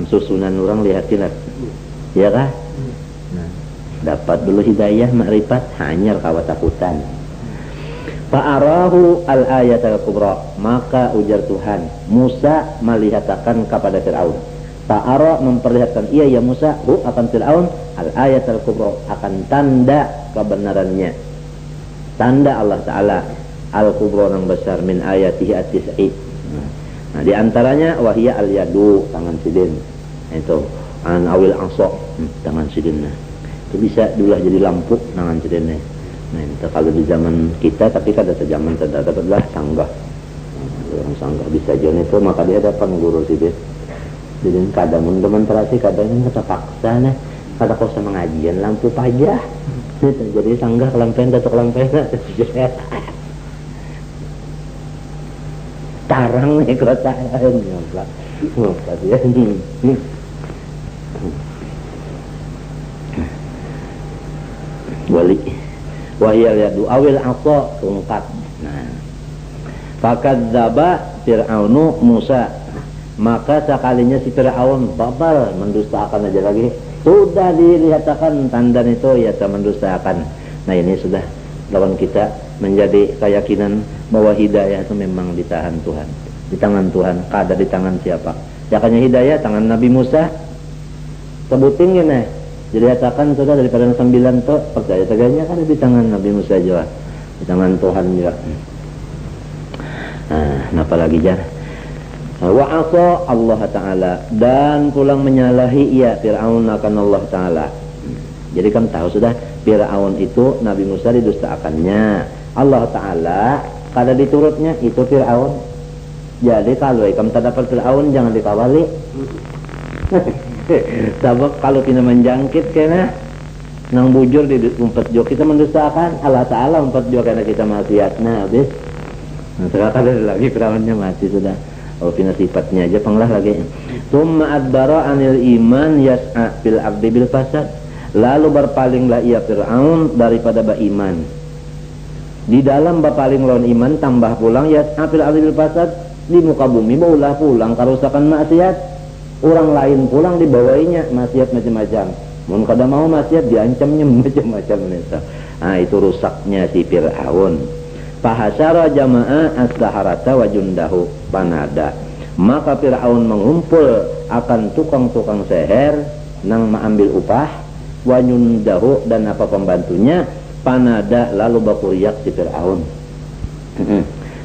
Speaker 2: susunan orang lihatin ya kah? Nah, dapat dulu hidayah ma'rifat hanyar kawa takutan. Fa'arahu al-ayat al-kubra, maka ujar Tuhan Musa melihatkan kepada Fir'aun. Fa'ara memperlihatkan ia ya Musa akan Fir'aun al-ayat al-kubra, akan tanda kebenarannya, tanda Allah Ta'ala al-kubra yang besar min ayatihi at-tis'i. Nah diantaranya wahiyya al-yadu, tangan sidin itu an awil asok, tangan sidinnya itu bisa dulu jadi lampu tangan sidinnya. Nah itu kalau di zaman kita, tapi kada sejaman terdapatlah sanggah. Orang sanggah bisa jon itu maka dia dapat guru sidin. Jadi kadang demonstrasi kadang kita paksa nih, kada kau sama ngajian lampu pajah. Jadi sanggah kelampen datuk kelampen tarang nih kerajaan nyamplak dia wali wahiyal yadu awil aqsa tungkat. Nah fakadzdzaba Fir'aunu Musa, maka sekalinya si Fir'aun babal mendustakan aja lagi. Sudah dilihatkan tanda itu ya mendustakan. Nah ini sudah lawan kita menjadi keyakinan bahwa hidayah itu memang ditahan Tuhan, di tangan Tuhan, kada di tangan siapa. Jakanya hidayah tangan Nabi Musa. Sebutin gini, jadi katakan sudah daripada 9 tu percaya tegaknya kan di tangan Nabi Musa juga, di tangan Tuhan juga. Nah, apa lagi jar? Wa asa Allah Ta'ala, dan pulang menyalahi ia Fir'aun akan Allah Ta'ala. Jadi kan tahu sudah Fir'aun itu Nabi Musa didustakannya, Allah Ta'ala kada diturutnya itu Fir'aun. Jadi kalau ikam tak dapat Fir'aun jangan dikawali. Sabab kalau kita menjangkit kena nang bujur di umpet jo kita mendustakan Allah Ta'ala umpet jo karena kita maksiat. Nah habis sekarang ada lagi perawannya mati sudah. Oh pina sifatnya aja penglah lagi. Summa adbara anil iman yas'a fil abdi bil fasad. Lalu berpalinglah ia Fir'aun daripada beriman. Di dalam berpaling lawan iman tambah pulang yas'a fil abdi bil fasad, di muka bumi baulah pulang kerusakan maksiat. Orang lain pulang dibawainya maksiat macam-macam. Mun kada mau maksiat diancamnya macam-macam neta. Nah itu rusaknya si Fir'aun. Fahasyara jama'a as-saharata wa jundahu panada. Maka Fir'aun mengumpul akan tukang-tukang seher nang mengambil upah wa jundahu dan apa pembantunya panada lalu bakuriak si Fir'aun.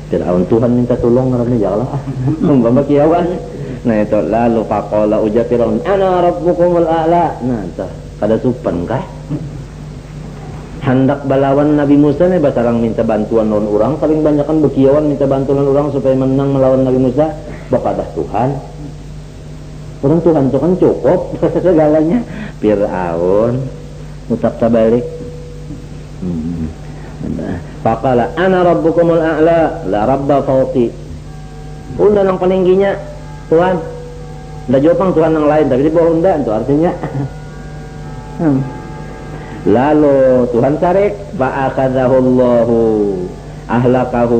Speaker 2: Fir'aun Tuhan minta tolong ngarane ya Allah. Umpama kiawan. Nah itu lalu faqala uja Fir'aun ana rabbukumul a'la. Nah tah kada supan kah? Hendak balawan Nabi Musa nih basarang minta bantuan lawan orang paling banyak kan bekiawan minta bantuan orang supaya menang melawan Nabi Musa bakadah Tuhan. Orang Tuhan itu kan cukup segalanya. Fir'aun utak tabalik. Faqala ana rabbukumul a'la la rabba fawqi. Unda nang peningginya Tuhan. Nda jopang Tuhan yang lain tapi di bawah unda itu artinya. Lalu Tuhan tarik fa'akhadhahullahu ahlakahu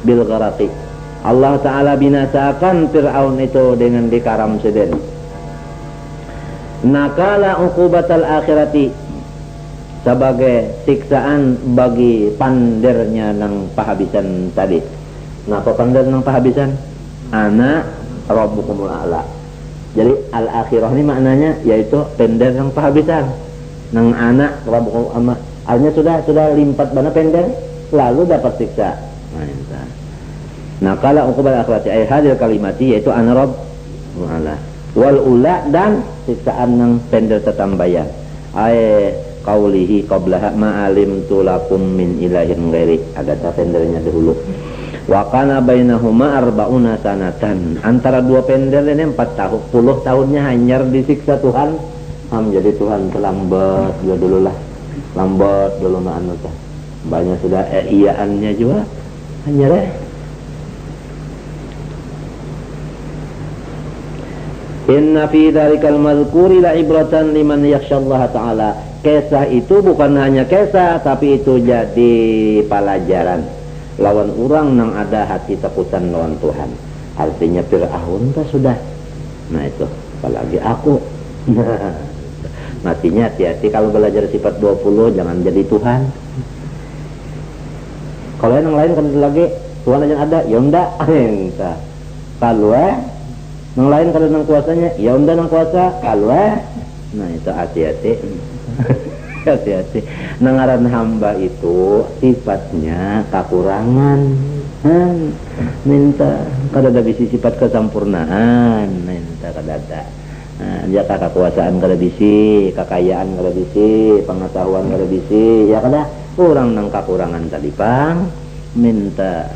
Speaker 2: bil gharaqi. Allah Ta'ala binasakan Fir'aun itu dengan dikaram seden. Nakala uqubatal akhirati sebagai siksaan bagi pandernya nang pahabisan tadi. Napa pander nang pahabisan? Ana rabbukumul a'la. Jadi al-akhirah ini maknanya yaitu pender nang pahabisan. Nang anak rabbukum amma. Artinya sudah limpat bana pender lalu dapat siksa. Nah kala uqubal akhirati ay hadil kalimati yaitu ana rabb wa'ala wal ula dan siksaan nang pender tetambayan ay qaulihi qablaha ma'alim tulakum min ilahin ghairi ada pendernya dahulu wa kana bainahuma arba'una sanatan antara dua pender ini 40 tahunnya hanyar disiksa Tuhan. Jadi Tuhan terlambat juga dulu lah, lambat dulu na anu teh banyak sudah iyaannya juga hanyar Inna fi dzalikal madhkuri la ibratan liman yakhsyallaha ta'ala. Kisah itu bukan hanya kisah tapi itu jadi pelajaran lawan orang nang ada hati takutan lawan Tuhan. Artinya Fir'aun ta sudah. Nah itu apalagi aku. Matinya hati-hati kalau belajar sifat 20 jangan jadi Tuhan. Kalau yang lain kan lagi Tuhan aja ada, ya ndak entah. Kalau yang lain kalau nang kuasanya, ya ndak nang kuasa, kalau nah itu hati-hati. Hati-hati. Nangaran hamba itu sifatnya kekurangan. Minta kada ada bisi sifat kesempurnaan, minta kada ada. Dia kekuasaan kada bisi, kekayaan kada bisi, pengetahuan kada bisi, ya kada kurang nang kekurangan tadi pang minta.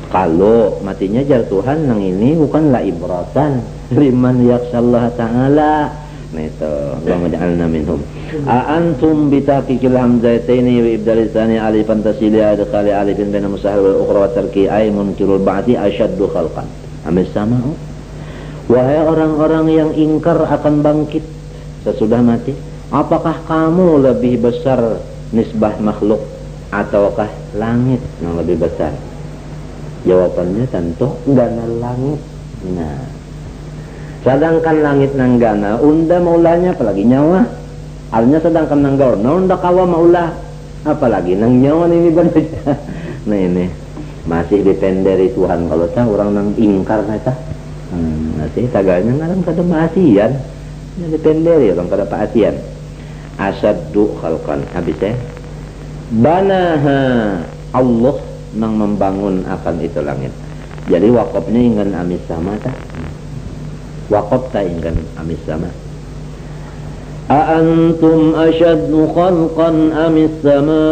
Speaker 2: Kalau matinya jar Tuhan nang ini bukanlah ibratan liman yakhsyallaha ta'ala. Nah itu Allahumma ja'alna minhum. Antum bitakikil hamzataini wa ibdalisani alifan tasiliya adkhali alifin baina musahhal wal ukhra wa tarki ay munkirul ba'di asyaddu khalqan. Amis sama'u. Wahai orang-orang yang ingkar akan bangkit sesudah mati, apakah kamu lebih besar nisbah makhluk ataukah langit yang lebih besar? Jawabannya tentu gana langit. Nah, sedangkan langit nang gana unda maulanya apalagi nyawa. Artinya sedangkan nang gauna unda kawa maulah apalagi nang nyawa ini bener. Nah ini masih dipenderi Tuhan kalau tah orang nang ingkar neta. Masih taganya ngarang kada maasian. Nya dipenderi orang kada paasian. Asaddu khalqan habis banaha Allah nang membangun akan itu langit. Jadi wakafnya ingin amis sama tah. Wakaf ta ingin amis sama. A antum asyaddu khalqan amis sama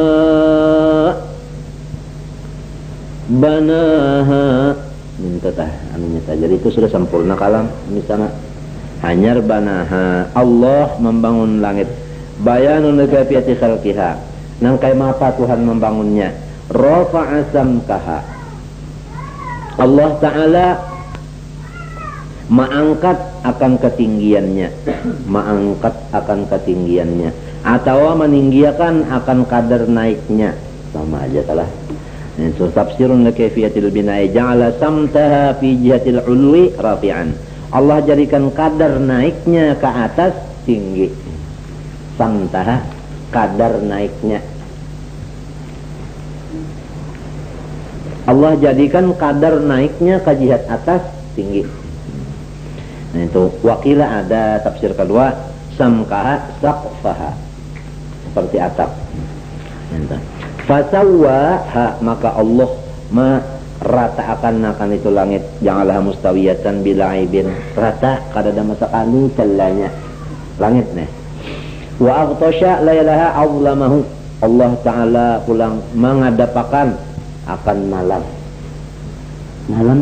Speaker 2: banaha minta tah anunya saja. Jadi itu sudah sempurna kalam misalnya. Hanyar banaha, Allah membangun langit. Bayanun kayfiyati khalqiha, nang kaya apa Tuhan membangunnya. Rafa'a samkaha, Allah Ta'ala mengangkat akan ketinggiannya, mengangkat akan ketinggiannya, atau meninggikan akan kadar naiknya, sama aja salah. Itu tafsirun kayfiyatil bina'i ja'ala samtaha fi jihatil ulwi rafi'an. Allah jadikan kadar naiknya ke atas tinggi. Samtaha, kadar naiknya. Allah jadikan kadar naiknya ke jihad atas tinggi. Nah itu wakila ada tafsir kedua, samkaha saqfaha, seperti atap. Fasawwaha, maka Allah meratakan itu langit, janganlah mustawiyatan bila aibin, rata kadada masa kalu celanya langit nih. Wa aghtasha laylaha azlamahu, Allah Ta'ala pulang mengadapakan akan malam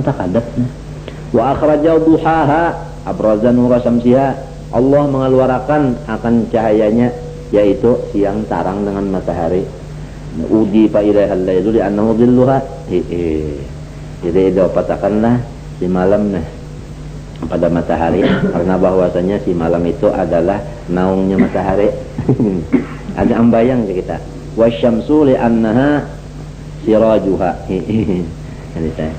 Speaker 2: tak adabnya. Wa akhraja duhaha abraza nura syamsiha, Allah mengeluarkan akan cahayanya, yaitu siang tarang dengan matahari. Udi fa ilaiha al-lailu li annahu dhilluha. Jadi dapatakanlah si malam nah pada matahari, karena bahwasanya si malam itu adalah naungnya matahari. Ada ambayang kita. Wasyamsu li annaha sirajuha. Jadi saya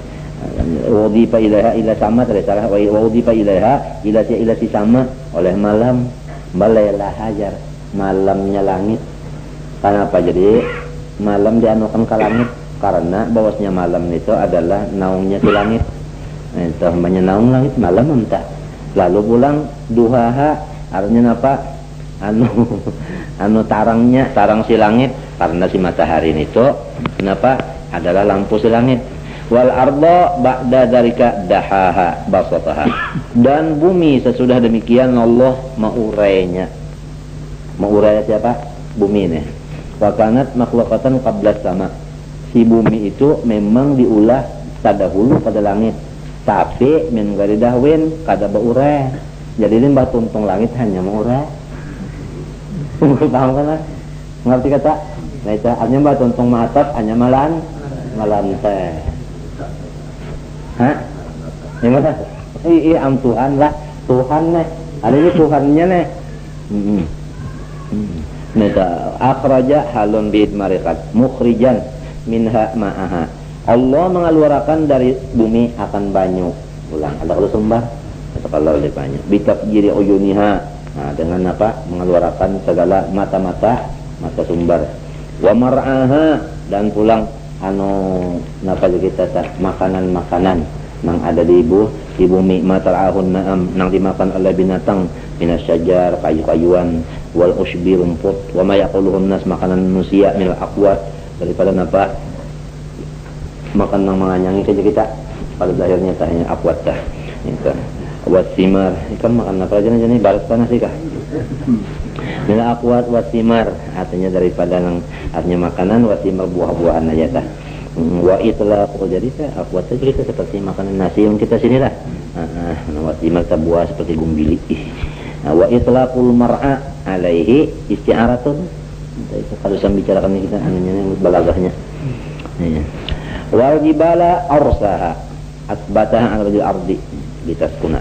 Speaker 2: wudi fa ilaiha ila sama tersalah wa wudi fa ilaiha ila si sama oleh malam balailah hajar, malamnya langit. Kenapa jadi malam dianukan ke langit? Karena bahwasanya malam itu adalah naungnya si langit. Itu namanya naung langit, malam mentah. Lalu pulang duhaha, artinya apa? Anu tarangnya, tarang si langit, karena si matahari itu kenapa? Adalah lampu si langit. Wal arda ba'da dzalika dahaha basataha. Dan bumi sesudah demikian Allah mengurainya. Mengurai siapa? Bumi ini. Wa kanat makhluqatan qabla sama. Si bumi itu memang diulah tadahulu pada langit, tapi min gari dahwin kada baurai. Jadi ini mbak tuntung langit hanya mengurai. Paham kan? Ngerti kata? Nah itu artinya mbak tuntung matap hanya malan teh. Hah? Yang mana? Iya am Tuhan lah, Tuhan nih. Ada ini Tuhannya nih. Neta akhraja halun bid marikat mukhrijan minha ma'aha. Allah mengeluarkan dari bumi akan banyu. Ulang, ada kalau sumber atau kalau lebih banyak. Bitafjiri uyuniha. Nah, dengan apa? Mengeluarkan segala mata sumber. Wa mar'aha, dan pulang napa kita makanan-makanan nang ada di bumi, matarahun na'am, nang dimakan oleh binatang, minas syajar, kayu-kayuan, wal usbi, rumput, wa ma yaquluhun nas, makanan manusia, minal aqwa, daripada napa makan nang menganyangi saja kita pada lahirnya tanya akwat dah itu wasimar ikan makan apa aja nih barat panas sih kah bila akwat wasimar artinya daripada nang artinya makanan, wasimar buah-buahan aja dah. Wa itlaq, jadi akwat saja kita seperti makanan nasi yang kita sini lah. Wasimar buah seperti gumbili. Wa itlaqul mar'a alaihi isti'aratun. Itu kalau saya bicarakan kita anunya balagahnya. Wal jibala arsaha asbataha ala wajhil ardi litaskuna.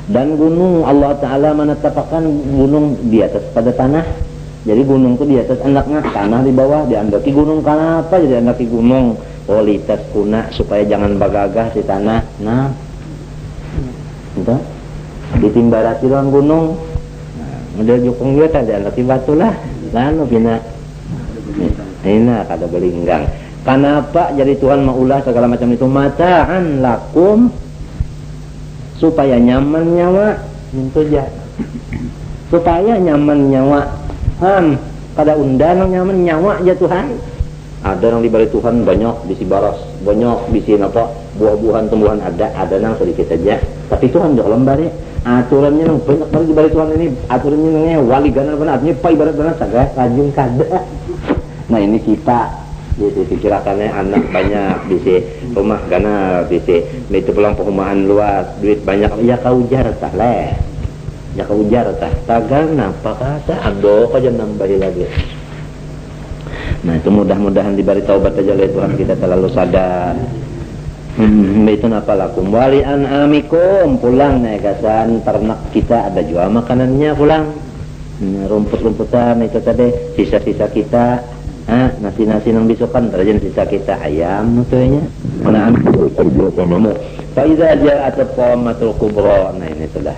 Speaker 2: Dan gunung Allah Ta'ala menetapkan gunung di atas pada tanah. Jadi gunung itu di atas anaknya, tanah di bawah, diandaki gunung. Kenapa jadi andaki gunung? Litaskuna, supaya jangan bagagah si tanah. Nah itu ditimbarati lawan gunung. Model jukung dia tadi andaki batu lah. Lalu bina ini kada belinggang. Kenapa jadi Tuhan maulah segala macam itu? Mata'an lakum, supaya nyaman nyawa. Itu aja. Supaya nyaman nyawa. Kada undang nyaman nyawa aja Tuhan. Ada yang diberi Tuhan banyak, bisi baras, banyak bisi apa buah-buahan tumbuhan ada nang sedikit aja. Tapi Tuhan dalam bari aturannya nang banyak banget diberi Tuhan ini. Aturannya nang wali ganar benar, artinya pai barat benar sagah rajin kada. Nah ini kita Jadi dikirakannya anak banyak, bisa rumah ganal, bisa itu pulang perumahan luas, duit banyak, ya kau ujar tah leh. Ya kau ujar tah, tagal napa kata, aduh aja nambahin lagi. Nah itu mudah-mudahan diberi taubat aja oleh Tuhan kita terlalu sadar. Itu napa lakum wali amikum, pulang negasan ternak kita ada jual makanannya pulang. Rumput-rumputan itu tadi sisa-sisa kita, nasi-nasi yang bisukan terjadi sisa kita ayam tuanya. Mana kamu? Faiza ja'at qamatul kubra. Nah ini sudah.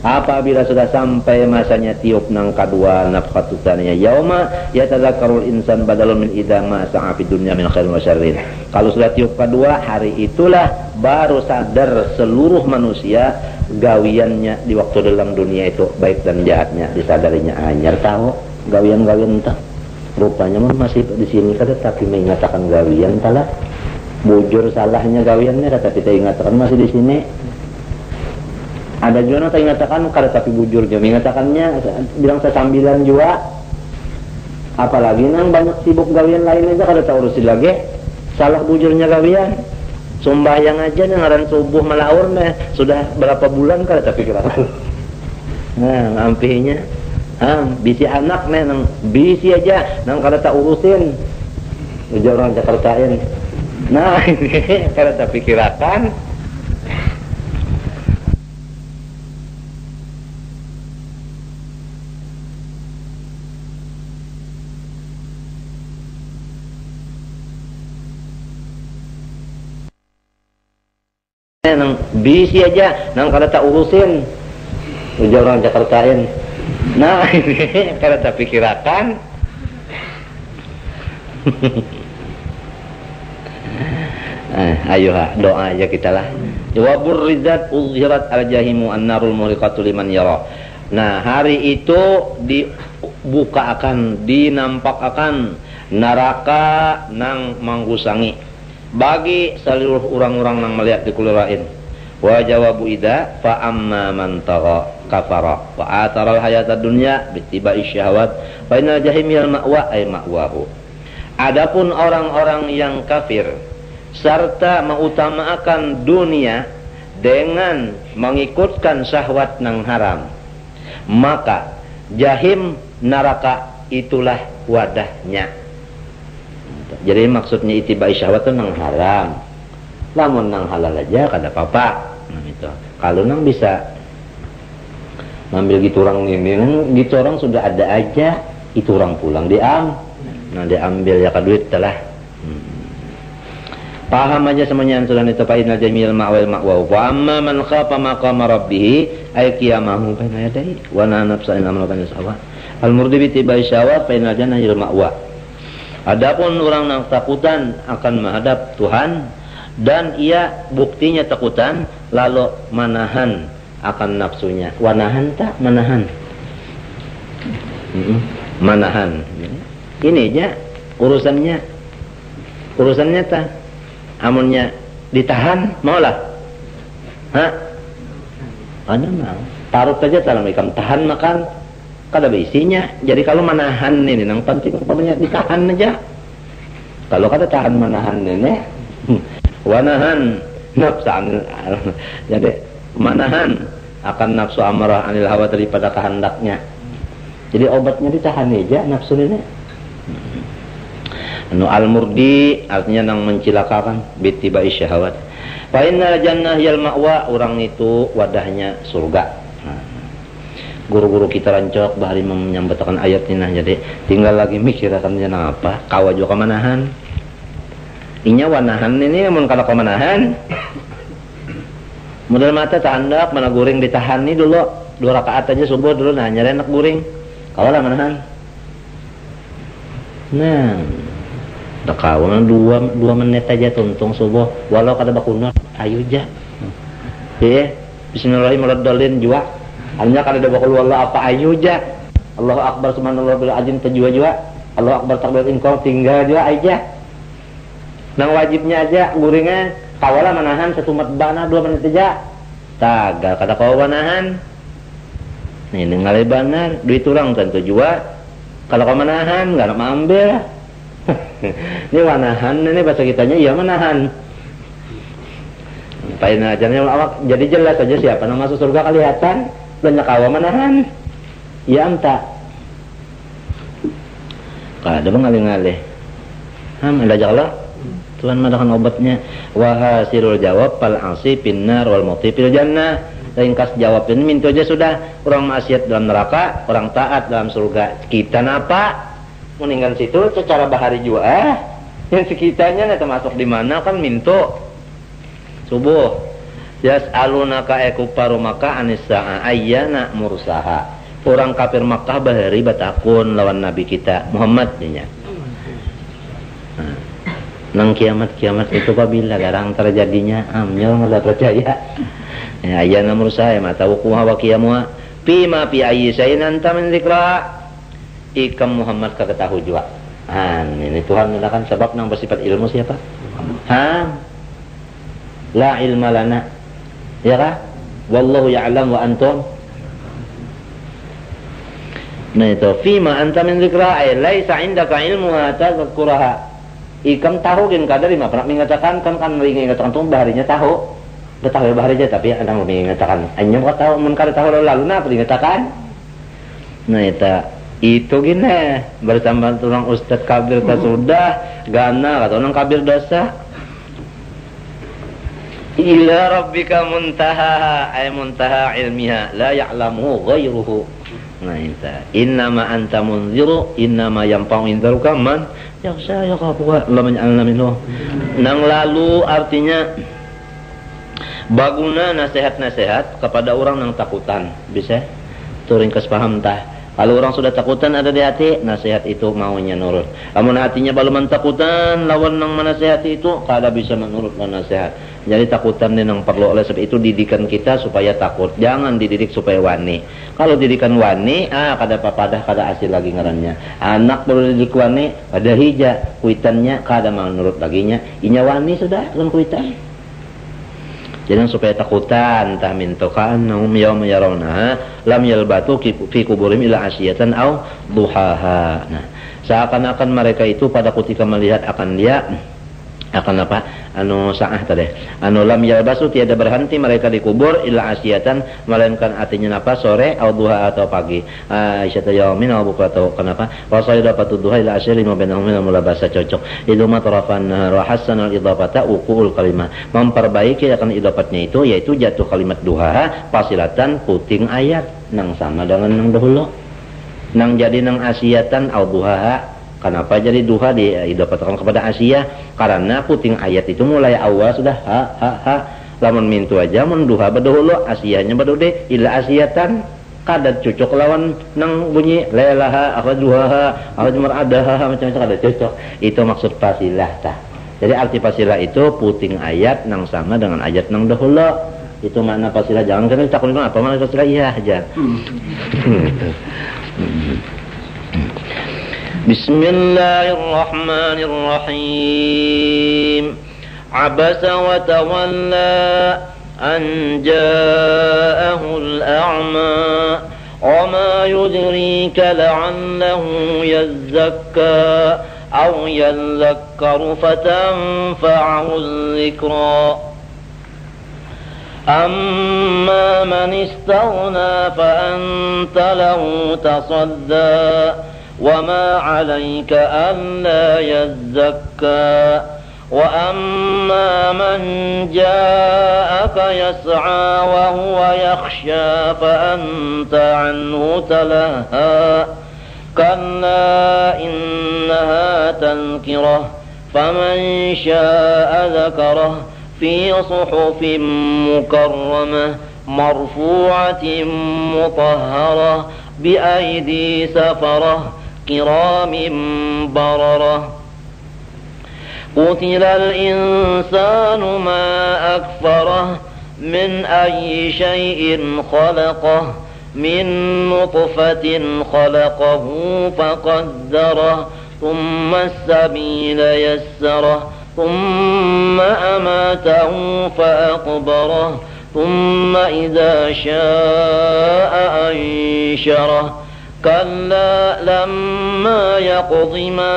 Speaker 2: Apabila sudah sampai masanya tiup nang kedua nafkhatu tsaniyah yauma yatadzakkarul insan badalun min idama sa'a fid dunya min khairin wa syarrin. Kalau sudah tiup kedua, hari itulah baru sadar seluruh manusia gawiannya di waktu dalam dunia itu baik dan jahatnya disadarinya. Anyar tahu gawian-gawian entah. Rupanya masih di sini kada tapi mengatakan gawian talah. Bujur salahnya gawiannya tetapi tidak ingatkan masih di sini. Ada juga yang mengatakan kada tapi bujurnya mengatakannya bilang sesambilan juga. Apalagi nang banyak sibuk gawian lain aja kada tahu urusin lagi. Salah bujurnya gawian. Sembahyang aja ngaran subuh malaur nih sudah berapa bulan kada tapi kira. Nah, ampihnya. Bisi anak nih nang bisi aja nang kada tak urusin. Ujar orang Jakartain. Nah, ini kada tapi kirakan. Nang bisi aja nang kada tak urusin ujar orang Jakartain. Nah ini kada tak pikirakan. Ayo doa aja kita lah. Jawabur rizat uzhirat al jahimu an-narul muhriqatu liman yara. Nah hari itu dibuka akan, dinampak akan neraka nang manggusangi bagi seluruh orang-orang yang melihat di kulurain. Wa jawabu ida fa amma man tagha kafara wa atara al-hayata dunya bittiba'i syahwat fa inal jahimil ma'wa ay ma'wahu. Adapun orang-orang yang kafir serta mengutamakan dunia dengan mengikutkan syahwat nang haram, maka jahim neraka itulah wadahnya. Jadi maksudnya itibai syahwat itu nang haram. Lamun nang halal aja kada apa-apa. Nah itu. Kalau nang bisa ngambil gitu orang ini, gitu orang sudah ada aja, itu orang pulang nah diambil ya kaduit telah. Paham aja semuanya sudah itu fa'inal jamil ma'wal ma'wa. Wa amma man khafa maqama rabbih ay qiyamahu baina yadayhi wa nahana nafsa an amratan sawa. Al murdi bi tibai syahwat fa'inal jannahil ma'wa. Adapun orang yang takutan akan menghadap Tuhan dan ia buktinya takutan lalu menahan akan nafsunya. Wanahan tak menahan. Menahan. Ini aja urusannya tak. Amunnya ditahan maulah. Ada mau. Taruh saja dalam ikan tahan makan. Kada isinya. Jadi kalau menahan ini yang penting pokoknya ditahan aja. Kalau kada tahan menahan ini wanahan nafsan. Jadi menahan akan nafsu amarah anil hawa daripada kehendaknya. Jadi obatnya ditahan aja nafsu ini. Anu al-murdi artinya nang mencilakakan bittibai syahwat. Fa innal jannah yal ma'wa, orang itu wadahnya surga. Guru-guru kita rancok bahari menyampaikan ayat ini, jadi tinggal lagi mikir akan jenang apa kawa juga kemanahan inya wanahan ini mun kana kemanahan modal mata tak hendak mana guring ditahan nih dulu 2 rakaat aja subuh dulu nah nyari enak guring kawalah manahan nah dak kawan 2 menit aja tuntung subuh walau kada bakunut ayo aja bismillahirrahmanirrahim jua hanya kada ada bakul wallah apa ayo aja Allahu akbar subhanallah bil azim tajwa Allahu akbar takbir ingkang tinggal juga aja nang wajibnya aja guringnya kawala menahan setumat bana 2 menit aja tagal kada kawa menahan ini ngalebanan duit urang tentu juga kalau kau menahan enggak nak ambil Ini manahan, ini bahasa kitanya ya menahan. Pain ajarnya awak jadi jelas aja siapa yang masuk surga kelihatan, banyak awak menahan. Ya anta. Kada mengalih-alih. Ada jalan. Tuhan madakan obatnya. Wahasilul jawab fal asi pinnar wal muti fil jannah. Ringkas jawab ini minta aja sudah. Orang maksiat dalam neraka, orang taat dalam surga. Kita napa? Meninggal situ secara bahari juga. Yang sekitarnya termasuk di mana kan minto. Subuh. Yas'alunaka ekuparu maka anissa ayyana mursaha. Orang kafir Makkah bahari batakun lawan Nabi kita Muhammad nya. Nang kiamat itu apabila garang terjadinya amnyol nggak percaya. Ya ayyana mursaha mata wuquha wa qiyamuha fima fi ayyi shay'in anta min dzikra. Ikam Muhammad kagak tahu juga. Ini Tuhan mengatakan sebab nang bersifat ilmu siapa? La ilma lana. Ya kah? Wallahu ya'lam wa antum. Nah itu fima anta min dzikra ay laisa indaka ilmuha tadhkuraha. Ikam tahu kan kadar lima pernah mengatakan kan mengatakan tuh baharinya tahu. Udah tahu baharinya tapi ada mengatakan anjing kau tahu mun kada tahu lalu nah mengatakan. Nah itu gini bersama orang ustaz kabir tak sudah gana kata orang kabir dosa. Ila rabbika muntaha ay muntaha ilmiha la ya'lamu ghairuhu. Nah itu innama anta munziru innama yanfa'u indzaruka man yakhsha yaqabuha la man ya'lamu minhu. Nang lalu artinya baguna nasihat-nasihat kepada orang yang takutan bisa turing kes paham tah. Kalau orang sudah takutan ada di hati, nasihat itu maunya nurut. Namun hatinya belum takutan, lawan nang menasihati itu kada bisa menurut nasihat. Jadi takutan ini yang perlu oleh sebab itu didikan kita supaya takut. Jangan dididik supaya wani. Kalau didikan wani, kada papadah kada hasil lagi ngarannya. Anak perlu dididik wani, ada hija, kuitannya kada menurut laginya. Inya wani sudah dengan kuitan. Jadi supaya takutan tah min tuqannahum yawma yarawna lam yalbatu fi kuburim ila asyatan aw duhaha. Nah, seakan-akan mereka itu pada ketika melihat akan dia akan apa? Saah tadi. Lam yalbasu tiada berhenti mereka dikubur ila asyatan melainkan artinya apa? Sore aw duha atau pagi. Asyata yaumin aw bukrata kenapa? Wa sayyidatu duha ila asyri ma bainahum min mulabasa cocok. Itu matrafan wa hasanal idafata uqul kalimah. Memperbaiki akan idafatnya itu yaitu jatuh kalimat duha pasilatan puting ayat nang sama dengan nang dahulu. Nang jadi nang asyatan aw duha. Kenapa jadi duha didapatkan kepada Asia? Karena puting ayat itu mulai awal sudah lamun mintu aja mun duha badahulu Asianya badude ila asyatan kada cocok lawan nang bunyi lailaha apa duhaha apa maradaha macam-macam kada cocok. Itu maksud fasilah tah. Jadi arti fasilah itu puting ayat nang sama dengan ayat nang dahulu. Itu makna fasilah. Jangan kena takut apa makna fasilah iya aja. Bismillahirrahmanirrahim. Abasa wa tawalla an ja'ahul a'ma wa ma yudrika la'allahu yazzakka aw yadhakkaru fatanfa'ahu adh-dhikra. Amma man istaghna fa anta lahu tasadda وما عليك ألا يزكى وأما من جاءك يسعى وهو يخشى فأنت عنه تلهى كلا إنها تذكرة فمن شاء ذكره في صحف مكرمة مرفوعة مطهرة بأيدي سفرة كرام بررة قتل الإنسان ما أكفره من أي شيء خلقه من نطفة خلقه فقدره ثم السبيل يسره ثم أماته فأقبره ثم إذا شاء أنشره كلا لما يقض ما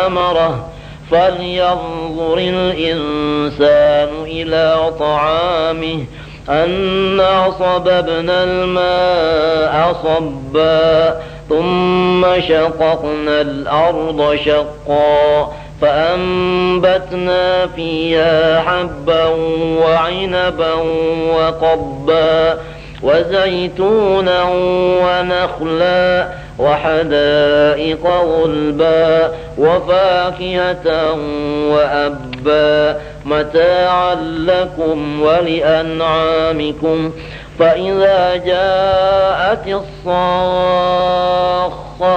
Speaker 2: أمره فلينظر الإنسان إلى طعامه أنا صببنا الماء صبا ثم شققنا الأرض شقا فأنبتنا فيها حبا وعنبا وقبا وزيتونا ونخلا وحدائق غلبا وفاكهة وأبا متاعا لكم ولأنعامكم فإذا جاءت الصاخة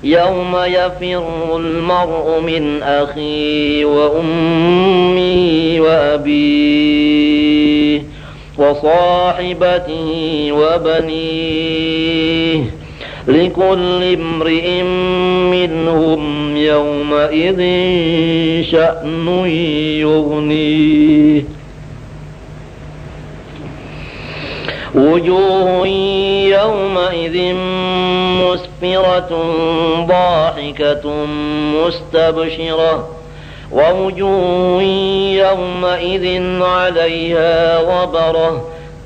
Speaker 2: يوم يفر المرء من أخيه وأمه وأبيه وصاحبته وبنيه لكل امرئ منهم يومئذ شأن يغنيه وجوه يومئذ مسفرة ضاحكة مستبشرة ووجوه يومئذ عليها غبرة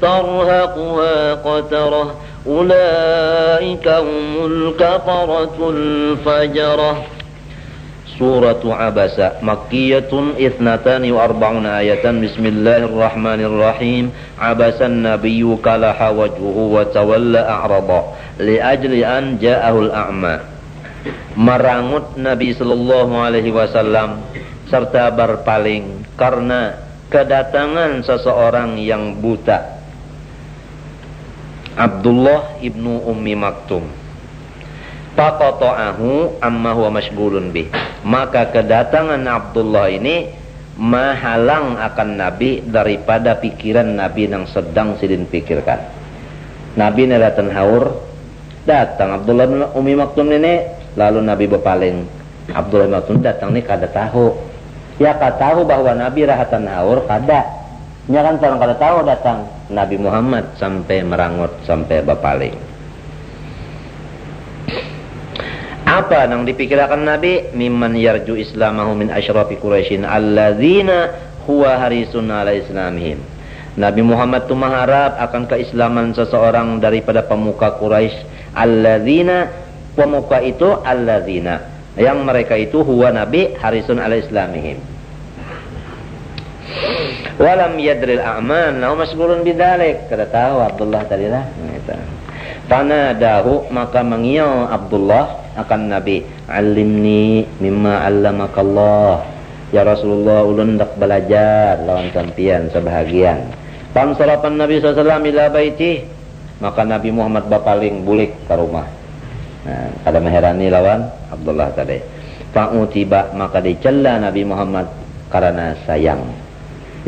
Speaker 2: ترهقها قترة أولئك هم الكفرة الفجرة. سورة عبس مكية 42 آية. بسم الله الرحمن الرحيم. عبس النبي كلح وجهه وتولى أعرض لأجل أن جاءه الأعمى. Merangut Nabi sallallahu alaihi wasallam serta berpaling karena kedatangan seseorang yang buta, Abdullah ibnu Ummi Maktum. Faqata'ahu amma huwa mashghulun bih. Maka kedatangan Abdullah ini menghalang akan Nabi daripada pikiran Nabi yang sedang sidin pikirkan. Nabi ini datang haur, datang Abdullah bin Ummi Maktum ini, lalu Nabi berpaling. Abdullah bin Maktum datang ni kada tahu. Ya kada tahu bahwa Nabi rahatan haur kada. Nya kan orang kada tahu datang Nabi Muhammad sampai merangut sampai berpaling. Apa yang dipikirkan Nabi? Mimman yarju islamahu min asyrafi Quraisyin alladzina huwa harisun ala islamihim. Nabi Muhammad itu mengharap akan keislaman seseorang daripada pemuka Quraisy. Alladzina, pemuka itu alladzina, yang mereka itu huwa Nabi harisun ala islamihim. Walam yadril a'man lahu masghulun bidzalik. Kada tahu Abdullah tadi lah. Fanadahu, maka mengiau Abdullah akan Nabi, alimni mimma allamakallah. Ya Rasulullah, ulun hendak belajar lawan sampian sebahagian. Pansarapan Nabi SAW ila baiti, maka Nabi Muhammad berpaling bulik ke rumah. Nah, kada meherani lawan Abdullah tadi. Fa'utiba, maka dicela Nabi Muhammad karena sayang.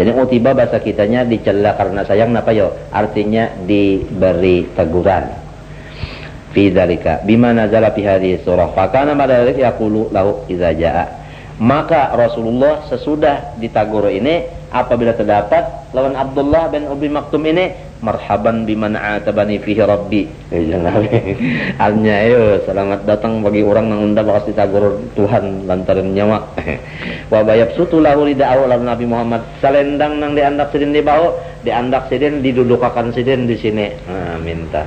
Speaker 2: Jadi utiba bahasa kitanya dicela karena sayang, napa yo? Artinya diberi teguran. Fi dzalika bima nazala fi hadhihi surah. Fa kana madalik yaqulu lahu idza jaa. Maka Rasulullah sesudah ditagur ini, apabila terdapat lawan Abdullah bin Ummi Maktum ini, marhaban biman atabani fihi rabbi. Artinya ayo selamat datang bagi orang yang unda bakal ditagur Tuhan lantaran nyawa. Wa bayabsutu lahu rida'u lawan Nabi Muhammad salendang nang diandak sidin di bawah, diandak sidin didudukakan sidin di sini. Nah, minta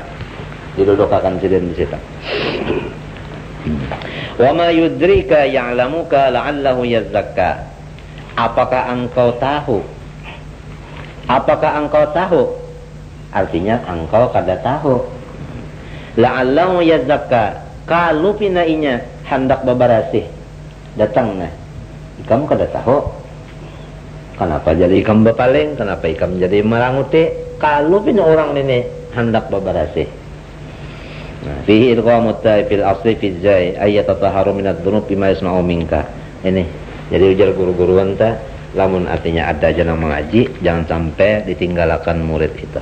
Speaker 2: didudukakan sidin di situ. Wa ma yudrika ya'lamuka la'allahu yazakka. Apakah engkau tahu? Apakah engkau tahu? Artinya engkau kada tahu. La'allahu yazakka, kalau pinainya hendak bebarasih datang nah. Ikam kada tahu. Kenapa jadi ikam berpaling? Kenapa ikam jadi meranguti? Kalau pina orang ini hendak bebarasih. Nah, fihi ilqamut ta'i fil asli fi zai ayatataharu minadz dzunub bima yasma'u minka. Ini jadi ujar guru-guru anta, lamun artinya ada aja yang mengaji, jangan sampai ditinggalkan murid itu.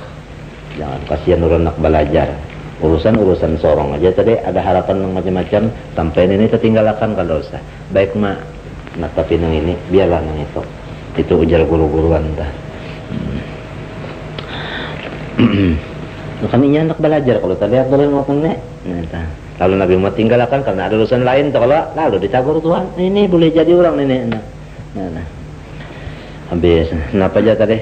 Speaker 2: Jangan, kasihan orang nak belajar. Urusan sorong aja tadi ada harapan yang macam-macam, sampai ini tertinggalkan kalau usah. Baik mak, nak tapi nang ini biarlah nang itu. Itu ujar guru-guru anta. Kami hendak belajar kalau tadi Abdullah ngomong nek. Lalu Nabi Muhammad tinggalkan karena ada urusan lain kalau lalu ditagur Tuhan. Ini boleh jadi orang ini. Nah. Habis. Kenapa aja tadi?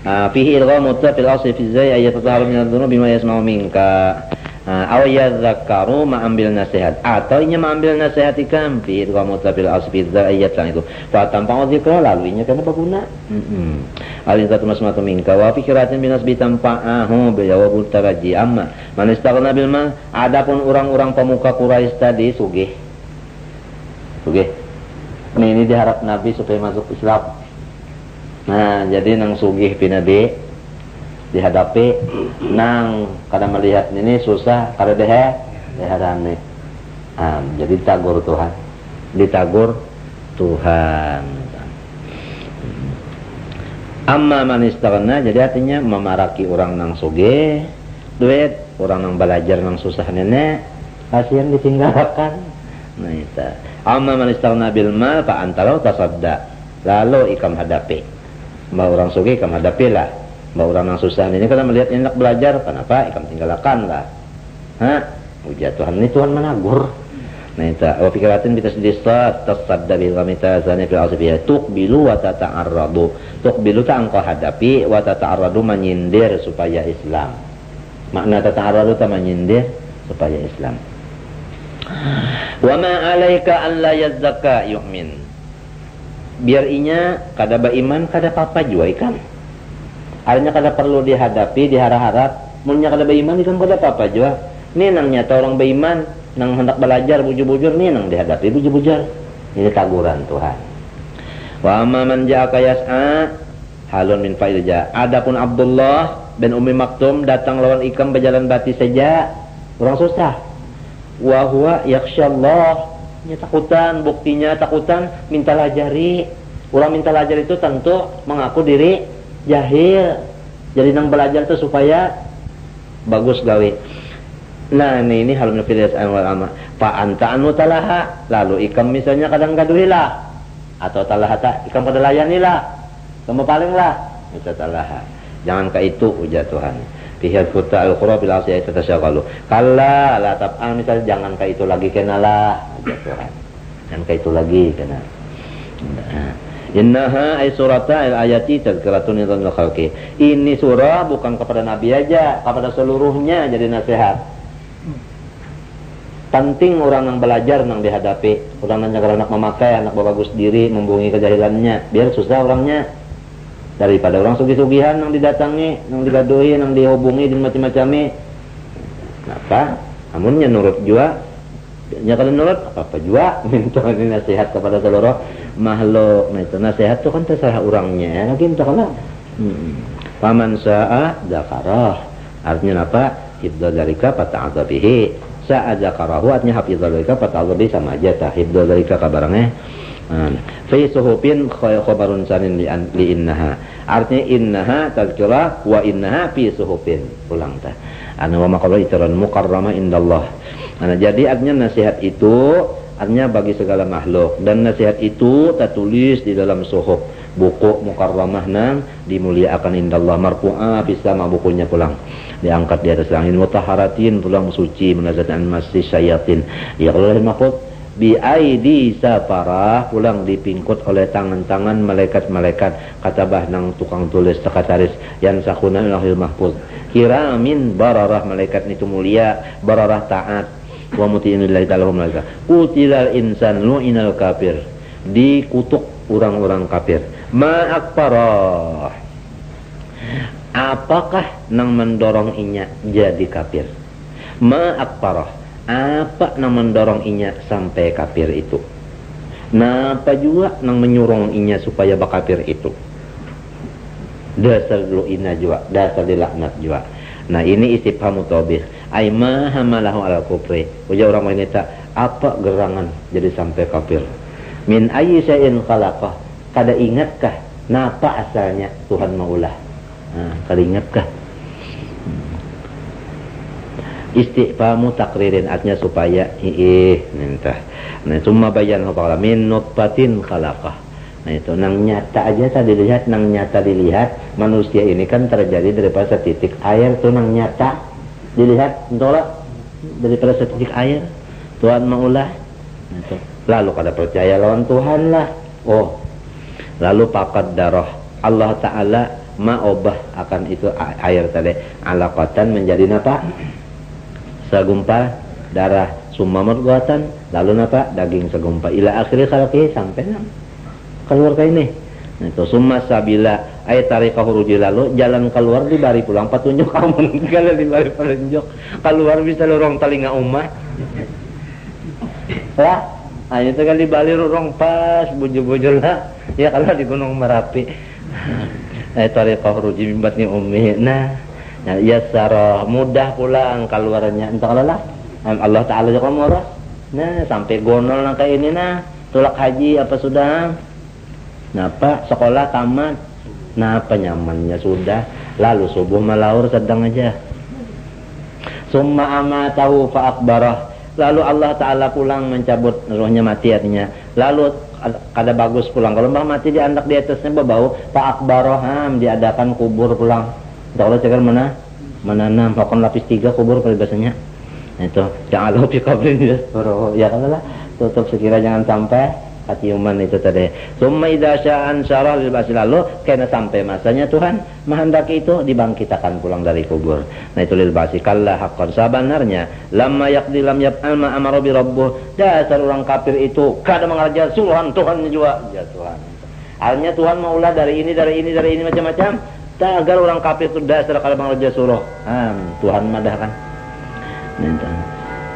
Speaker 2: Fihi ilghamu fil asli fi zai ayat tatahharu min adh-dhunubi bima yasma'u minka. Aw yadhakkaru ambil nasihat atau inya mengambil nasihat ikam fi ilghamu fil asli fi zai ayat lang itu. Fa tanpa dzikra lalu inya kana baguna. Alizatu masmatu minka wa fikratin binas bitampa'ahu bijawabut taraji amma man istaghna bil mal. Adapun orang-orang pemuka Quraisy tadi sugih. Ini diharap Nabi supaya masuk Islam. Nah, jadi nang sugih pi Nabi dihadapi nang kada melihat ini susah kada deharane. Jadi ditagur Tuhan. Amma man istaghna jadi artinya memaraki orang nang sugih, duit, orang nang belajar nang susah nenek, kasihan ditinggalkan. Nah itu. Amma man istaghna bil mal fa antalau tasadda. Lalu ikam hadapi. Mbak orang sugih ikam hadapi lah. Mbak orang nang susah ini kada melihat enak belajar, kenapa ikam tinggalkan lah. Ujar Tuhan ini Tuhan menagur. Nah itu. Wa fikratin bitasdisat tasadda bil ghamitazani fil asbiyah tuqbilu wa tata'arradu. Tuqbilu ta engkau hadapi wa tata'arradu menyindir supaya Islam. Makna tata'arradu ta menyindir supaya Islam. Wa ma 'alaika an la yazzaka yu'min. Biar inya kada beriman kada apa-apa jua ikan. Artinya kada perlu dihadapi diharap-harap. Munnya kada beriman ikan kada apa-apa jua. Ini nang nyata orang beriman nang hendak belajar bujur-bujur nih nang dihadapi bujur-bujur. Ini taguran Tuhan. Wa amma man ja'aka yas'a halun min fa'ilja. Adapun Abdullah bin Ummi Maktum datang lawan ikam berjalan bati saja, orang susah. Wa huwa yakhsyallah, nya takutan, buktinya takutan minta lajari. Orang minta lajari itu tentu mengaku diri jahil. Jadi nang belajar itu supaya bagus gawe. Nah ini halun fil awal ama. Fa anta anu talaha, lalu ikam misalnya kadang gaduhilah atau talaha tak ikam pada layanilah. Kamu paling lah minta talaha. Jangan ke itu ujar Tuhan. Pihak kota al-qura bil asya tatasyagalu. Kalla la tab'an misal jangan ke itu lagi kenalah ujar Tuhan. Jangan ke itu lagi kena. Innaha ay surata al-ayati tadhkiratun lil khalqi. Ini surah bukan kepada nabi aja, kepada seluruhnya jadi nasihat. Penting orang yang belajar yang dihadapi, orang yang anak memakai, anak bagus diri, membohongi kejahilannya, biar susah orangnya. Daripada orang sugih-sugihan yang didatangi, yang digaduhi, yang dihubungi dan macam-macamnya. Kenapa? Namunnya nurut jua, nya kalau nurut apa jua minta nasihat kepada seluruh makhluk. Nah itu nasihat itu kan terserah orangnya, lagi minta kalau paman sa'a dzakarah. Artinya apa? Hibdza dzalika fata'adzabihi. Sa'a dzakarahu artinya hafizza dzalika fata'adzabihi sama aja tah hibdza dzalika kabarangnya. Fi suhufin khabarun sanin li innaha. Artinya innaha tazkirah wa innaha fi suhufin. Ulang tah. Anu wa maqala itran mukarramah indallah. Nah, jadi artinya nasihat itu artinya bagi segala makhluk dan nasihat itu tertulis di dalam suhuf, buku mukarramah nang dimuliakan indallah marfu'ah fi sama bukunya pulang. Diangkat di atas langit mutahharatin pulang suci menazatan masih syayatin. Ya Allah mahfuz bi aidi saparah pulang dipingkut oleh tangan-tangan malaikat-malaikat katabah nang tukang tulis sekretaris yang sakuna lahil mahfuz kiramin bararah malaikat itu mulia bararah taat wa muti'inillahi ta'ala malaika kutilal insan lu'inal kafir dikutuk orang-orang kafir ma akbarah apakah nang mendorong inya jadi kafir ma akbarah apa nang mendorong inya sampai kafir itu? Napa juga nang menyuruh inya supaya bakafir itu? Dasar lu'ina juga, dasar dilaknat juga. Nah ini istifham mutawbih. Aima hamalahu ala kufri. Ujar orang wanita, apa gerangan jadi sampai kafir? Min ayyi syai'in khalaqah. Kada ingatkah napa asalnya Tuhan maulah? Kada ingatkah? Istifhamu takririn artinya supaya minta. Nah cuma bayan apa min nutfatin khalaqah. Nah itu nang nyata aja tadi dilihat, nang nyata dilihat manusia ini kan terjadi daripada setitik air tuh nang nyata dilihat entahlah daripada setitik air Tuhan maulah itu. Lalu kada percaya lawan Tuhan lah. Oh, lalu pakat darah Allah Ta'ala ma'obah akan itu air tadi alaqatan menjadi napa segumpal darah summa mudghatan lalu napa daging segumpal ila akhir khalqi sampai keluar kayak ini. Itu summa sabila ay tariqahu ruji lalu jalan keluar dibari pulang petunjuk kamu kalau dibari petunjuk keluar bisa lorong telinga umat lah itu kali dibali lorong pas bujur-bujur lah ya kalau di Gunung Merapi ay tariqahu ruji min batni ummi nah ya sarah mudah pulang keluarnya entah kalau lah Allah Ta'ala juga murah nah sampai gonol nah kayak ini nah tulak haji apa sudah napa sekolah tamat napa nyamannya sudah lalu subuh malaur sedang aja summa amatahu fa akbarah lalu Allah Ta'ala pulang mencabut rohnya mati artinya lalu kada bagus pulang kalau mati diandak di atasnya berbau fa akbarah diadakan kubur pulang Allah cakap mana menanam pakon lapis 3 kubur pada biasanya itu jangan lupa kabrin ya kan lah tutup sekira jangan sampai katiuman itu tadi. Summa idza sya'an syarah lil basi lalu karena sampai masanya Tuhan menghendaki itu dibangkitkan pulang dari kubur. Nah itu lil basi kalla haqqan sabanarnya lamma yaqdi lam yaf'al ma amara bi rabbuh. Dasar orang kafir itu kada mengajar suruhan Tuhan juga ya Tuhan. Akhirnya Tuhan maulah dari ini macam-macam. Tak agar orang kafir itu dasar kada mengajar suruh. Tuhan madah kan.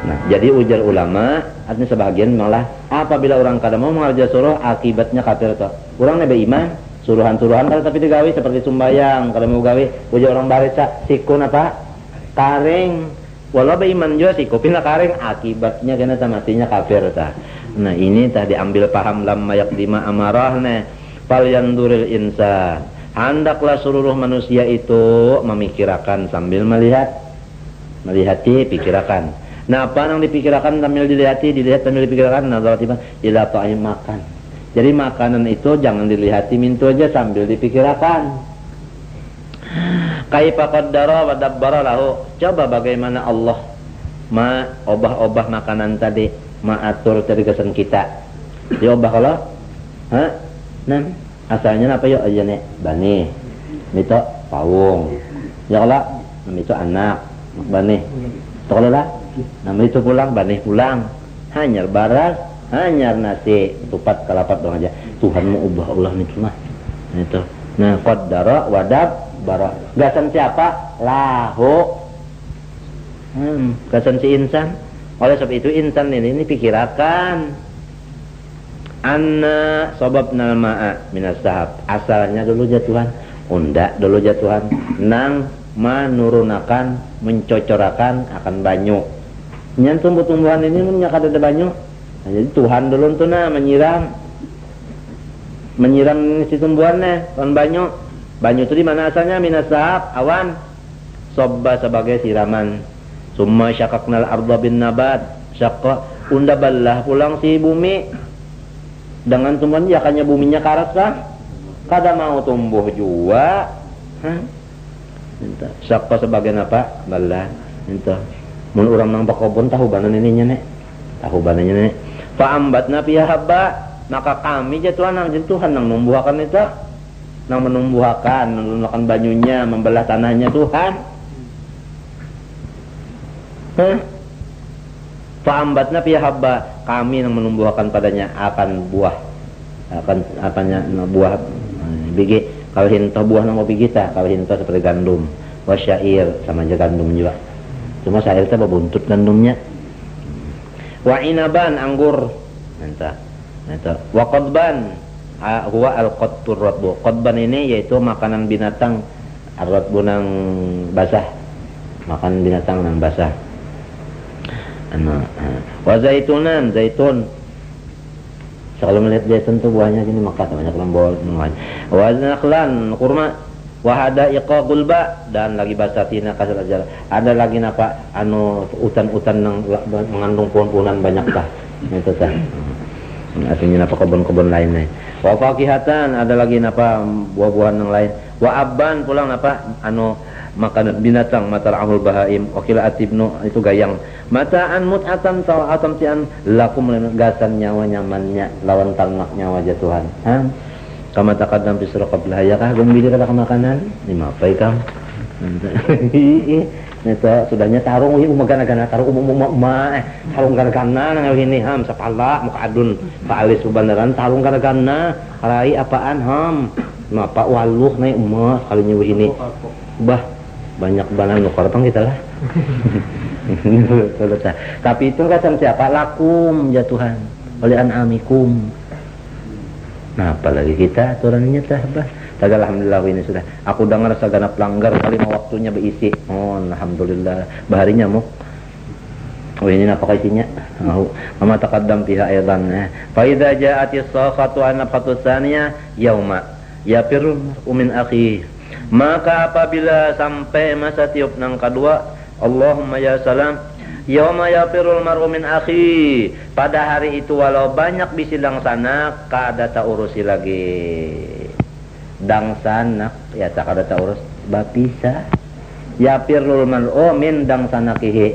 Speaker 2: Nah, jadi ujar ulama, artinya sebagian malah apabila orang kada mau mengajar suruh akibatnya kafir itu. Orang nebe iman, suruhan-suruhan kada tapi digawe seperti sumbayang, kada mau gawe ujar orang barisa sikun apa? Karing. Walau be iman juga sikupin karing akibatnya kena matinya kafir ta. Nah, ini tah diambil paham lamma yaqdima amarahna fal yanduril insan. Hendaklah seluruh manusia itu memikirkan sambil melihati pikirkan. Nah, apa yang dipikirkan sambil dilihat sambil dipikirkan nah tiba ila ta'im makan. Jadi makanan itu jangan dilihati mintu aja sambil dipikirkan. Kaifa qaddara wa dabbara lahu. Coba bagaimana Allah obah-obah makanan tadi, atur tadi kesan kita. Diobah kalau nah asalnya apa yuk aja nih bani itu pawung ya kalau itu anak bani kalau lah nama itu pulang, banih pulang hanyar baras, hanyar nasi tupat kalapat dong aja Tuhan mau ubah Allah itu mah itu nah qaddara wadab bara gasan siapa? Lahu gasan si insan oleh sebab itu insan ini pikirakan anna sababnal ma'a minas sahab asalnya dulu jatuhan undak dulu jatuhan nang menurunakan mencocorakan akan banyu nyan tumbuh-tumbuhan ini menyakat ada banyu nah, jadi Tuhan dulu tuh menyiram si tumbuhannya kan banyu itu di mana asalnya minas sahab awan sobba sebagai siraman summa syakaknal arda bin nabat syakka unda ballah pulang si bumi dengan tumbuhan ya kanya buminya karas kah kada mau tumbuh juga syakka sebagai apa ballah itu mun urang nang bakobon tahu banan ininya nek tahu banannya nek fa ambatna fiha habba maka kami jatuhan nang Tuhan nang numbuhakan itu nang menumbuhakan menumbuhkan banyunya membelah tanahnya Tuhan fa ambatna fiha habba kami nang menumbuhakan padanya akan buah akan apanya buah biji kalau hinto buah nang kopi kita kalau hinto seperti gandum wasyair sama aja gandum juga cuma syair itu berbuntut gandumnya wa inaban anggur entah wa qadban huwa al-qattur ratbu qadban ini yaitu makanan binatang ar-ratbu nang basah makan binatang nang basah wa zaitunan zaitun kalau melihat zaitun tuh buahnya gini maka banyak lembol wa nakhlan kurma wahada iqaqul ba dan lagi basatina kasar ajar ada lagi napa utan-utan yang mengandung pohon-pohonan banyak tah itu tah artinya napa kebun-kebun lainnya wa faqihatan ada lagi napa buah-buahan yang lain wa abban pulang napa makanan binatang, matar'ahul bahaim, wakila atibnu itu gayang, mataan mut'atan sawa'atan tian lakum gasan nyawa nyamannya lawan talmak nyawa jatuhan. Kama taqaddam fi surah qablah ya kah gumbili kata makanan lima apa ikam. Neta sudahnya tarung ieu magana-gana tarung tarung gara-gana nang ini ham sapala muka adun paalis bandaran tarung gara-gana rai apaan ham mapa waluh naik umah kalinya ini bah banyak banan nukar pang kita lah. Tapi itu kata siapa lakum jatuhan oleh an'amikum. Nah apalagi kita aturannya tah bah. Tagal alhamdulillah ini sudah. Aku dengar sagana pelanggar kali mau waktunya berisi. Oh alhamdulillah. Baharinya mu. Oh ini apa isinya? Mama taqaddam fiha aidan. Fa idza ja'atis sakhatu anafatu tsaniyah yauma yafirru min akhi. Maka apabila sampai masa tiup nang kedua, Allahumma ya salam, yauma yafirul mar'u min akhi. Pada hari itu walau banyak bisilang sana kada ta urusi lagi. Dang sanak ya tak ada taurus bapisa ya pirul mar'u min dang sanakihi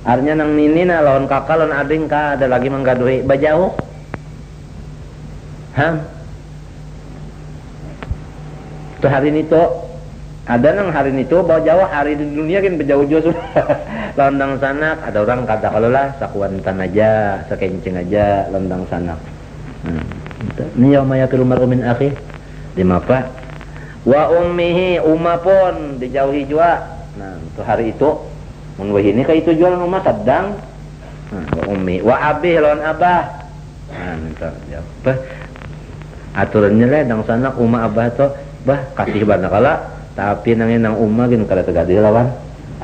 Speaker 2: arnya nang ninina lawan kakak lawan ading ka ada lagi manggaduhi bajauh tuh hari ini tuh ada nang hari ini tuh bajauh hari di dunia kan bajauh-jauh lawan dang sanak ada orang kata kalau lah sakuantan aja sakencing aja lawan dang sanak ini yauma yafirul mar'u min akhi lima apa? Wa ummihi umma pun dijauhi jua. Nah, untuk hari itu mun ini ka itu jualan umma sedang. Wa ummi wa abi lawan abah. Nah, entar apa? Aturannya lah dang sanak umma abah to bah kasih bana kala tapi nangin nang umma gin kada tegadi lawan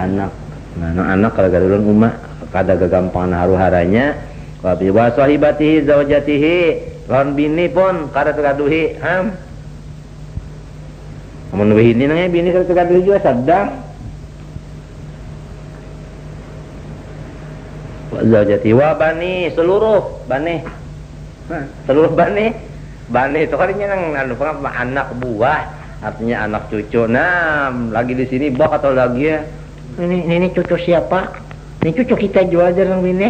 Speaker 2: anak. Nah, nang anak kada gadulun umma kada gagampangan haru-haranya. Wa bi wa sahibatihi zaujatihi lawan bini pun kada tegaduhi. Amun ini nangnya bini kada tegaduhi juga sadang. Wa zaujati wa bani seluruh bani. Seluruh bani. Bani itu kalinya nang anak buah, artinya anak cucu. Nah, lagi di sini bak atau lagi ya. Ini cucu siapa? Ini cucu kita jual aja nang bini.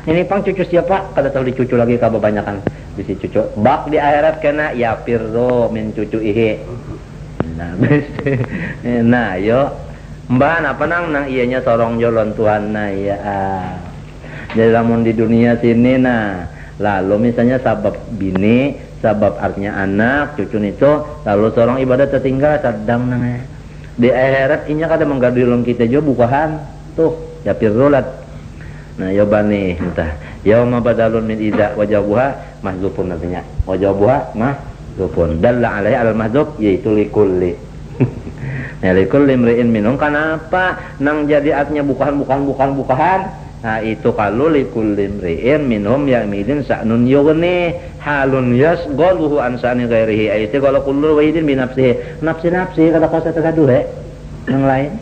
Speaker 2: Ini pang cucu siapa? Kada tahu dicucu lagi ka kebanyakan di si cucu. Bak di akhirat kena ya pirro min cucu ihi. Nah, yo mbak apa nang iyanya sorong jolon Tuhan nah ya. Jadi lamun di dunia sini nah, lalu misalnya sabab bini, sabab artinya anak, cucu itu, lalu seorang ibadah tertinggal sedang nang di akhirat inya kada menggadulun kita juga bukahan tuh ya pirulat. Nah, yo bani entah. Yauma badalun min idza wajabuha mahdzufun artinya. Wajabuha mahdzufun. Dalla alaihi al mahdzuf yaitu likulli. Nah, likulli imri'in minhum kenapa nang jadi artinya bukan. Nah, itu kalau likulli imri'in minhum ya'midin sa'nun yughni halun yasghaluhu an sa'ni ghairihi. Itu kalau kullu wahidin bi nafsihi. Nafsi kada kasa tegaduh yang lain.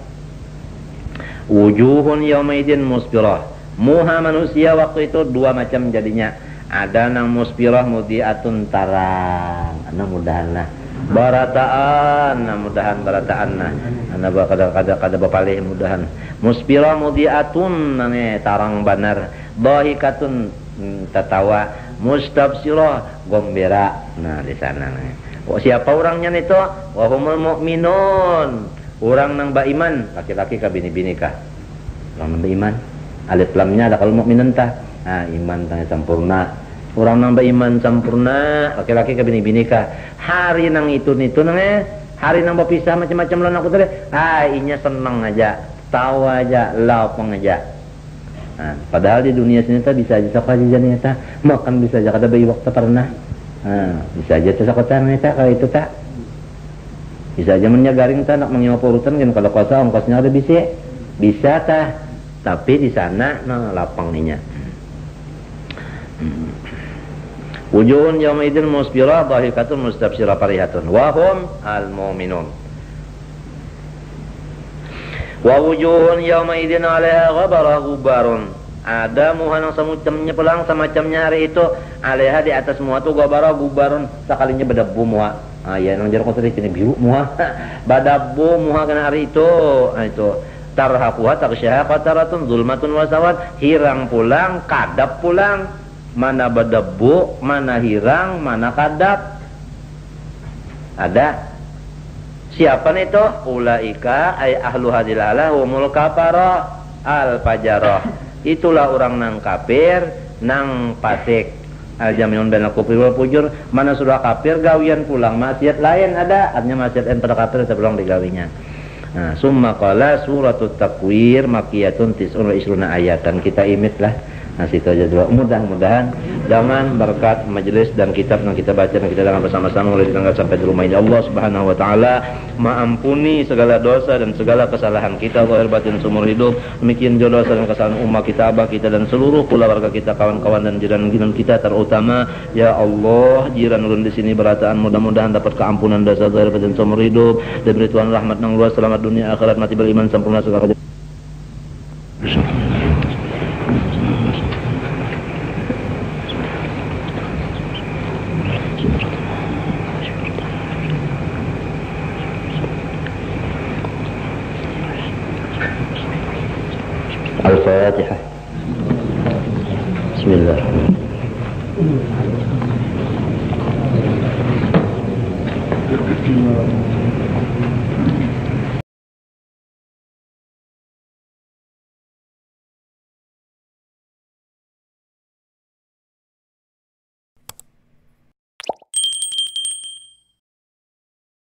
Speaker 2: Wujuhun yaumaidin musbirah. Muha manusia waktu itu dua macam jadinya. Ada nang musbirah mudiatun tarang. Ana mudahanna. Barataan, mudahan barataan nah. Ana kada bapalih mudahan. Musbirah mudiatun nane tarang banar. Dhahikatun tatawa. Mustabsirah gombera. Nah di sana nah. Siapa orangnya itu? Wa humul mu'minun. Orang nang beriman, laki-laki ka bini-bini kah? Orang nang beriman. Alif lamnya ada kalau mukmin entah. Nah, iman tanya sempurna. Orang nang beriman sempurna, laki-laki ke bini-bini kah. Hari nang itu nang hari nang berpisah macam-macam lawan aku tadi. Inya senang aja, tahu aja, lapang aja. Nah, padahal di dunia sini tak bisa aja sahaja janita, makan bisa aja kada bayi waktu pernah. Nah, bisa aja tu sakotan nita kalau itu tak. Bisa aja menyagaring tak nak menyewa urutan kan kalau kuasa ongkosnya ada bisa tah. Tapi di sana nah lapang ninya. Wujuhun yaumaidin musbirah dhahikatun mustabsirah farihatun wa hum al mu'minun. Wa wujuhun yaumaidin 'alaiha ghabara ghubarun. Ada muhan yang semacamnya pelang semacamnya hari itu 'alaiha di atas muha tu ghabara ghubarun sekalinya berdebu muha. Ya nang jero kotor ini biru muha. Badabbu muha kana hari itu. Itu tarhaquha taghsyaha qataratun zulmatun wasawat. Hirang pulang, kadap pulang. Mana badabbu, mana hirang, mana kadap. Ada. Siapa itu? Ulaika ay ahlu hadil ala humul kafara al fajarah. Itulah orang nang kafir, nang fasik. Al-jami'un bainal kufri wal fujur. Mana sudah kafir gawian pulang maksiat lain ada, artinya maksiat yang pada kafir sebelum digawinya. Nah, summa qala suratut takwir makiyatun tis'un wa isruna ayatan. Kita imit lah. Nah, situ aja dulu. Mudah-mudahan dengan berkat majelis dan kitab yang kita baca dan kita dengar bersama-sama mulai ditanggal sampai di rumah ini, Allah Subhanahu wa taala mengampuni segala dosa dan segala kesalahan kita zahir batin seumur hidup. Demikian juga dosa dan kesalahan umat kita, abah kita dan seluruh keluarga kita, kawan-kawan dan jiran-jiran kita, terutama ya Allah jiran ulun di sini berataan, mudah-mudahan dapat keampunan dosa zahir batin seumur hidup, diberi Tuhan rahmat nang luas, selamat dunia akhirat, mati beriman sempurna segala Al-Fatihah. Bismillah.